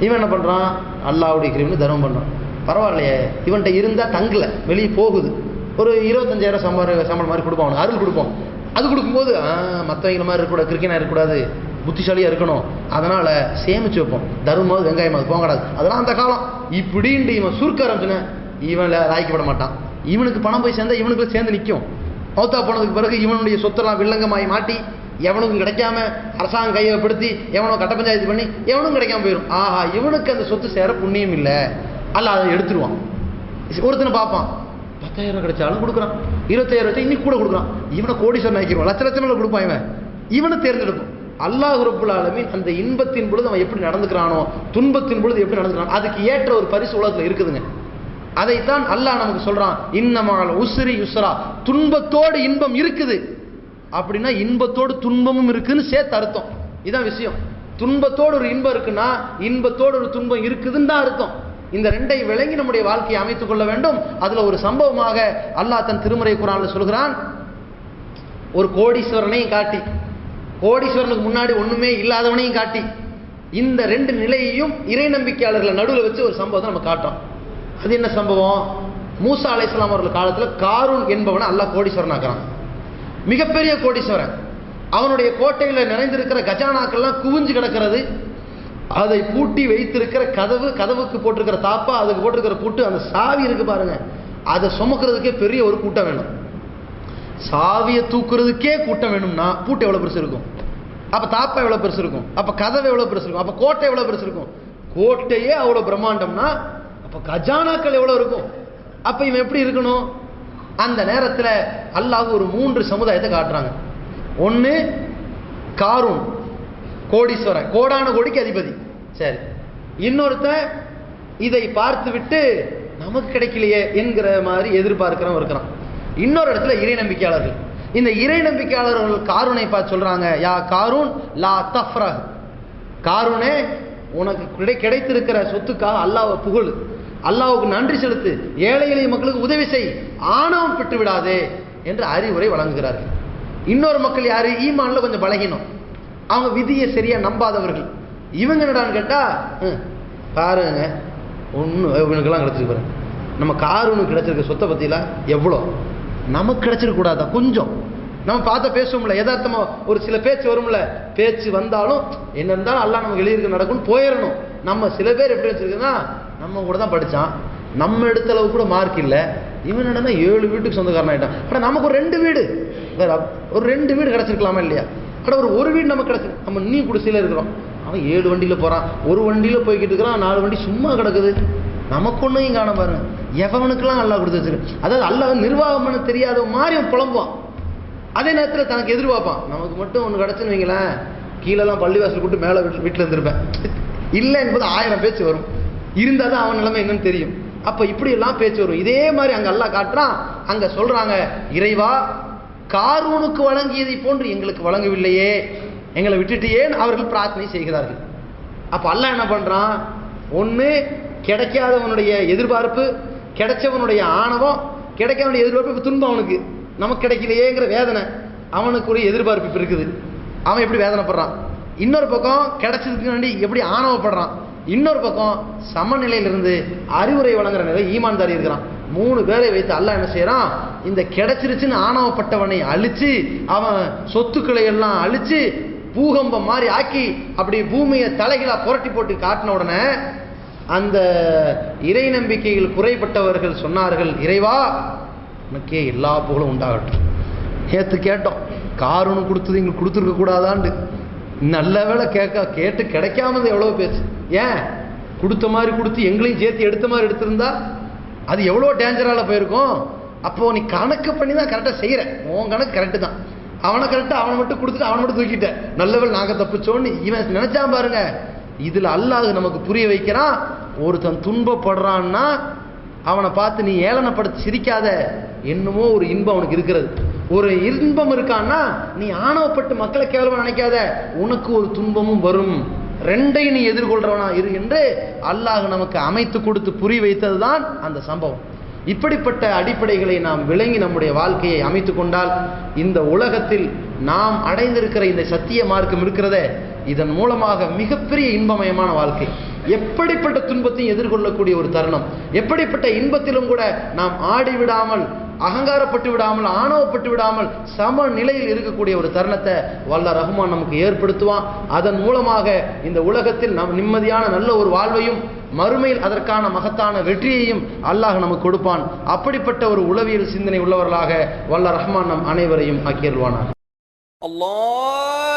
Speaker 2: இவன் என்ன பண்ணுறான், அல்லாஹ்வுடைய கிருபைன்னு தர்மம் பண்ணுறான். பரவாயில்லையே, இவன்கிட்ட இருந்தால் தங்கலை, வெளியே போகுது, ஒரு 25,000 சம்பளம் மாதிரி கொடுப்போம், அவனுக்கு அருள் கொடுப்போம். அது கொடுக்கும்போது மற்றவங்க மாதிரி இருக்கக்கூடாது, கிரிக்கெட்டாக இருக்கக்கூடாது, புத்திசாலியாக இருக்கணும், அதனால் சேமித்து வைப்போம், தர்மம் வெங்காயமாவது போங்கடாது, அதெல்லாம் அந்த காலம் இப்படின்ட்டு இவன் சுருக்க ஆரம்பிச்சுன்னு இவன் லாய்க்கப்பட மாட்டான். இவனுக்கு பணம் போய் சேர்ந்தா இவனுக்குள்ள சேர்ந்து நிற்கும். மௌத்தா போனதுக்கு பிறகு இவனுடைய சொத்தெல்லாம் வில்லங்கமாகி மாட்டி எவனுக்கும் கிடைக்காம அரசாங்கம் கையப்படுத்தி எவனோ கட்ட பஞ்சாயத்து பண்ணி எவனும் கிடைக்காம போயிடும். ஆஹா, இவனுக்கு அந்த சொத்து சேர புண்ணியம் இல்லை, அல்ல அதை எடுத்துருவான். ஒருத்தனை பார்ப்பான், 10,000 கிடைச்சாலும் கொடுக்குறான், 25,000 இன்னைக்கு கூட கொடுக்குறான், இவனை கோடீஸ்வரன் ஆக்கிடுவான், லட்ச லட்சம் கொடுப்பான். இவனை தேர்ந்தெடுக்கும். அல்லாஹ் ரப்புல் ஆலமீன் அந்த இன்பத்தின் பொழுது அவன் எப்படி நடந்துக்கிறானோ, துன்பத்தின் பொழுது எப்படி நடந்துக்கிறானோ, அதுக்கு ஏற்ற ஒரு பரிசு உலகத்தில் இருக்குதுங்க. அதைத்தான் அல்லாஹ் நமக்கு சொல்றான், இன்னமல் உஸ்ரி யுஸ்ரா, துன்பத்தோடு இன்பம் இருக்குது அப்படின்னா இன்பத்தோடு துன்பமும் இருக்குன்னு சேர்த்து அர்த்தம். இதான் விஷயம். துன்பத்தோடு ஒரு இன்பம் இருக்குன்னா இன்பத்தோடு ஒரு துன்பம் இருக்குதுன்னு தான் அர்த்தம். இந்த ரெண்டை விளங்கி நம்முடைய வாழ்க்கையை அமைத்துக் கொள்ள வேண்டும். அதுல ஒரு சம்பவமாக அல்லாஹ் தன் திருமறை குர்ஆன்ல சொல்கிறான், ஒரு கோடீஸ்வரனையும் காட்டி, கோடீஸ்வரனுக்கு முன்னாடி ஒண்ணுமே இல்லாதவனையும் காட்டி, இந்த ரெண்டு நிலையையும் இறை நம்பிக்கையாளர்களை நடுவில் வச்சு ஒரு சம்பவத்தை நம்ம காட்டோம். அது என்ன சம்பவம்? மூசா அலைஹிஸ்ஸலாம் அவர்கள் காலத்தில் காரூன் என்பவனை அல்லாஹ் கோடீஸ்வரன் ஆக்குறான். மிகப்பெரிய கோடீஸ்வரன். அவனுடைய கோட்டையில நிறைந்திருக்கிற கஜானாக்கள்லாம் குவிஞ்சு கிடக்கிறது. அதை பூட்டி வைத்திருக்கிற கதவுக்கு போட்டிருக்கிற தாப்பா, அதுக்கு போட்டிருக்கிற பூட்டு, அந்த சாவி இருக்கு பாருங்க, அதை சுமக்கிறதுக்கே பெரிய ஒரு கூட்டம் வேணும். சாவியை தூக்குறதுக்கே கூட்டம் வேணும்னா பூட்டு எவ்வளவு பெருசு இருக்கும், அப்ப தாப்பா எவ்வளவு பெருசு இருக்கும், அப்ப கதவை எவ்வளவு பெருசு இருக்கும், அப்ப கோட்டை எவ்வளவு பெருசு இருக்கும். கோட்டையே அவ்வளவு பிரம்மாண்டம்னா அப்ப கஜானாக்கள் எவ்வளவு இருக்கும். அப்ப இவன் எப்படி இருக்கணும்? அந்த நேரத்தில் அல்லாஹ் ஒரு 3 சமுதாயத்தை காட்டுறாங்க. ஒன்று காரூன், கோடீஸ்வரன், கோடான கோடிக்கு அதிபதி. சரி, இன்னொருத்த இதை பார்த்து விட்டு நமக்கு கிடைக்கலையே என்கிற மாதிரி எதிர்பார்க்கிறவன் இருக்கிறான். இன்னொரு இடத்துல இறை நம்பிக்கையாளர்கள். இந்த இறை நம்பிக்கையாளர்கள் காரூனை பார்த்து சொல்றாங்க, யா காரூன் லா தஃப்ரஹ், காரூனே உனக்கு கிடைத்திருக்கிற சொத்துக்காக அல்லாஹ்வை புகழு, அல்லாஹ்வுக்கு நன்றி செலுத்து, ஏழை எளிய மக்களுக்கு உதவி செய், ஆணவம் பெற்று விடாதே என்று அறிவுரை வழங்குகிறார்கள். இன்னொரு மக்கள் யாரு? ஈமான்ல கொஞ்சம் பலகீனம், அவங்க விதியை சரியா நம்பாதவர்கள். இவங்க என்னடான்னு கேட்டா, பாருங்க ஒன்றும் இவனுக்கெல்லாம் கிடைச்சிருக்கு பாருங்க, நம்ம காரூனுக்கு கிடைச்சிருக்க சொத்தை பத்திலாம் எவ்வளோ, நமக்கு கிடைச்சிருக்க கூடாதா? கொஞ்சம் நம்ம பார்த்தா பேசுவோம்ல, யதார்த்தமா ஒரு சில பேச்சு வரும்ல, பேச்சு வந்தாலும் என்ன இருந்தாலும் அல்லாஹ் நமக்கு எழுதியிருக்க நடக்கும்னு போயிடணும். நம்ம சில பேர் எப்படி வச்சிருக்குன்னா, நம்ம கூட தான் படித்தான், நம்ம எடுத்த அளவு கூட மார்க் இல்லை, இவன் என்னன்னா 7 வீட்டுக்கு சொந்தக்காரன் ஆகிட்டான். ஆனால் நமக்கு ஒரு 2 வீடு, ஒரு 2 வீடு கிடச்சிருக்கலாமா இல்லையா? ஆனால் ஒரு வீடு நமக்கு கிடச்சிருக்கு. நம்ம நீ குடிசையில் இருக்கிறோம், அவன் 7 வண்டியில் போகிறான், ஒரு வண்டியில் போய்கிட்டு இருக்கிறான், 4 வண்டி சும்மா கிடக்குது, நமக்கு ஒன்றையும் காண பாருங்க. எவனுக்கெல்லாம் அல்லாஹ் கொடுத்து வச்சிருக்கு. அதாவது அல்லாஹ் நிர்வாகம் பண்ண தெரியாத மாதிரி அவன் புலம்புவான். அதே நேரத்தில் தனக்கு எதிர்பார்ப்பான், நமக்கு மட்டும் ஒன்று கிடச்சுன்னு வைங்களேன், கீழெல்லாம் பள்ளிவாசல் கூட்டு மேலே வீட்டில் இருந்திருப்பேன் இல்லை என்பது 1000 பேச்சு வரும். இருந்தால் தான் அவன் நிலைமை என்னன்னு தெரியும். அப்போ இப்படியெல்லாம் பேச்சு வரும். இதே மாதிரி அங்கே அல்லாஹ் காட்டுறான். அங்கே சொல்கிறாங்க, இறைவா காரூனுக்கு வழங்கியதை போன்று எங்களுக்கு வழங்கவில்லையே, எங்களை விட்டுட்டு ஏன் அவர்கள் பிரார்த்தனை செய்கிறார்கள். அப்போ அல்லாஹ் என்ன பண்ணுறான்? ஒன்று கிடைக்காதவனுடைய எதிர்பார்ப்பு, கிடைச்சவனுடைய ஆணவம், கிடைக்காதவனுடைய எதிர்பார்ப்பு, இப்போ துன்பம் அவனுக்கு, நமக்கு கிடைக்கலையேங்கிற வேதனை, அவனுக்குரிய எதிர்பார்ப்பு இப்போ இருக்குது, அவன் எப்படி வேதனைப்படுறான். இன்னொரு பக்கம் கிடைச்சதுக்கு வேண்டி எப்படி ஆணவப்படுறான். இன்னொரு பக்கம் சமநிலையிலிருந்து அறிவுரை வழங்குற நிலை ஈமான்தாரி இருக்கிறான். 3 பேரை வைத்து அல்லாஹ் என்ன செய்யறான்? இந்த கிடைச்சிருச்சுன்னு ஆணவப்பட்டவனை அழிச்சு, அவன் சொத்துக்களை எல்லாம் அழிச்சு பூகம்பம் மாதிரி ஆக்கி அப்படி பூமியை தலைகளா புரட்டி போட்டு காட்டின உடனே அந்த இறை நம்பிக்கையில் குறைபட்டவர்கள் சொன்னார்கள், இறைவா உனக்கே எல்லா புகழும் உண்டாகட்டும். நேற்று கேட்டோம், காரூனு கொடுத்தது எங்களுக்கு கொடுத்துருக்க கூடாதான்னு. நல்ல வேலை கேட்டு கிடைக்காமது எவ்வளோ பேச்சு. ஏன் கொடுத்த மாதிரி கொடுத்து எங்களையும் சேர்த்து எடுத்த மாதிரி எடுத்திருந்தா அது எவ்வளோ டேஞ்சரால போயிருக்கும். அப்போ நீ கணக்கு பண்ணி தான் கரெக்டாக செய்கிற, உன் கணக்கு கரெக்டு தான், அவனை கரெக்டாக அவனை மட்டும் கொடுத்துட்டு அவனை மட்டும் தூக்கிட்ட, நல்ல வேலை நாங்கள் தப்பிச்சோன்னு இவன் நினைச்சான் பாருங்க. இதில் அல்லாஹ் நமக்கு புரிய வைக்கிறான், ஒருத்தன் துன்பப்படுறான்னா அவனை பார்த்து நீ ஏளனப்படுத்தி சிரிக்காத, என்னமோ ஒரு இன்பம் அவனுக்கு இருக்கிறது. ஒரு இன்பம் இருக்கான்னா நீ ஆணவப்பட்டு மக்களை கேவலமா நினைக்காத, உனக்கு ஒரு துன்பமும் வரும், ரெண்டையும் நீ எதிர்கொள்றவனா இரு என்று அல்லாஹ் நமக்கு அமைத்து கொடுத்து புரிய வைத்தது தான் அந்த சம்பவம். இப்படிப்பட்ட அடிப்படைகளை நாம் விளங்கி நம்முடைய வாழ்க்கையை அமைத்து கொண்டால் இந்த உலகத்தில் நாம் அடைந்திருக்கிற இந்த சத்திய மார்க்கம் இருக்கிறதே, இதன் மூலமாக மிகப்பெரிய இன்பமயமான வாழ்க்கை, எப்படிப்பட்ட துன்பத்தையும் எதிர்கொள்ளக்கூடிய ஒரு தருணம், எப்படிப்பட்ட இன்பத்திலும் கூட நாம் ஆடிவிடாமல், அகங்காரப்பட்டு விடாமல், ஆணவப்பட்டு விடாமல் சம நிலையில் இருக்கக்கூடிய ஒரு தருணத்தை வல்ல ரஹ்மான் நமக்கு ஏற்படுத்துவான். அதன் மூலமாக இந்த உலகத்தில் நாம் நிம்மதியான நல்ல ஒரு வாழ்வையும் மறுமையில் அதற்கான மகத்தான வெற்றியையும் அல்லாஹ் நமக்கு கொடுப்பான். அப்படிப்பட்ட ஒரு உளவியல் சிந்தனை உள்ளவர்களாக வல்ல ரஹ்மான் நம் அனைவரையும் ஆக்கியருள்வானார்.
Speaker 3: அல்லாஹ்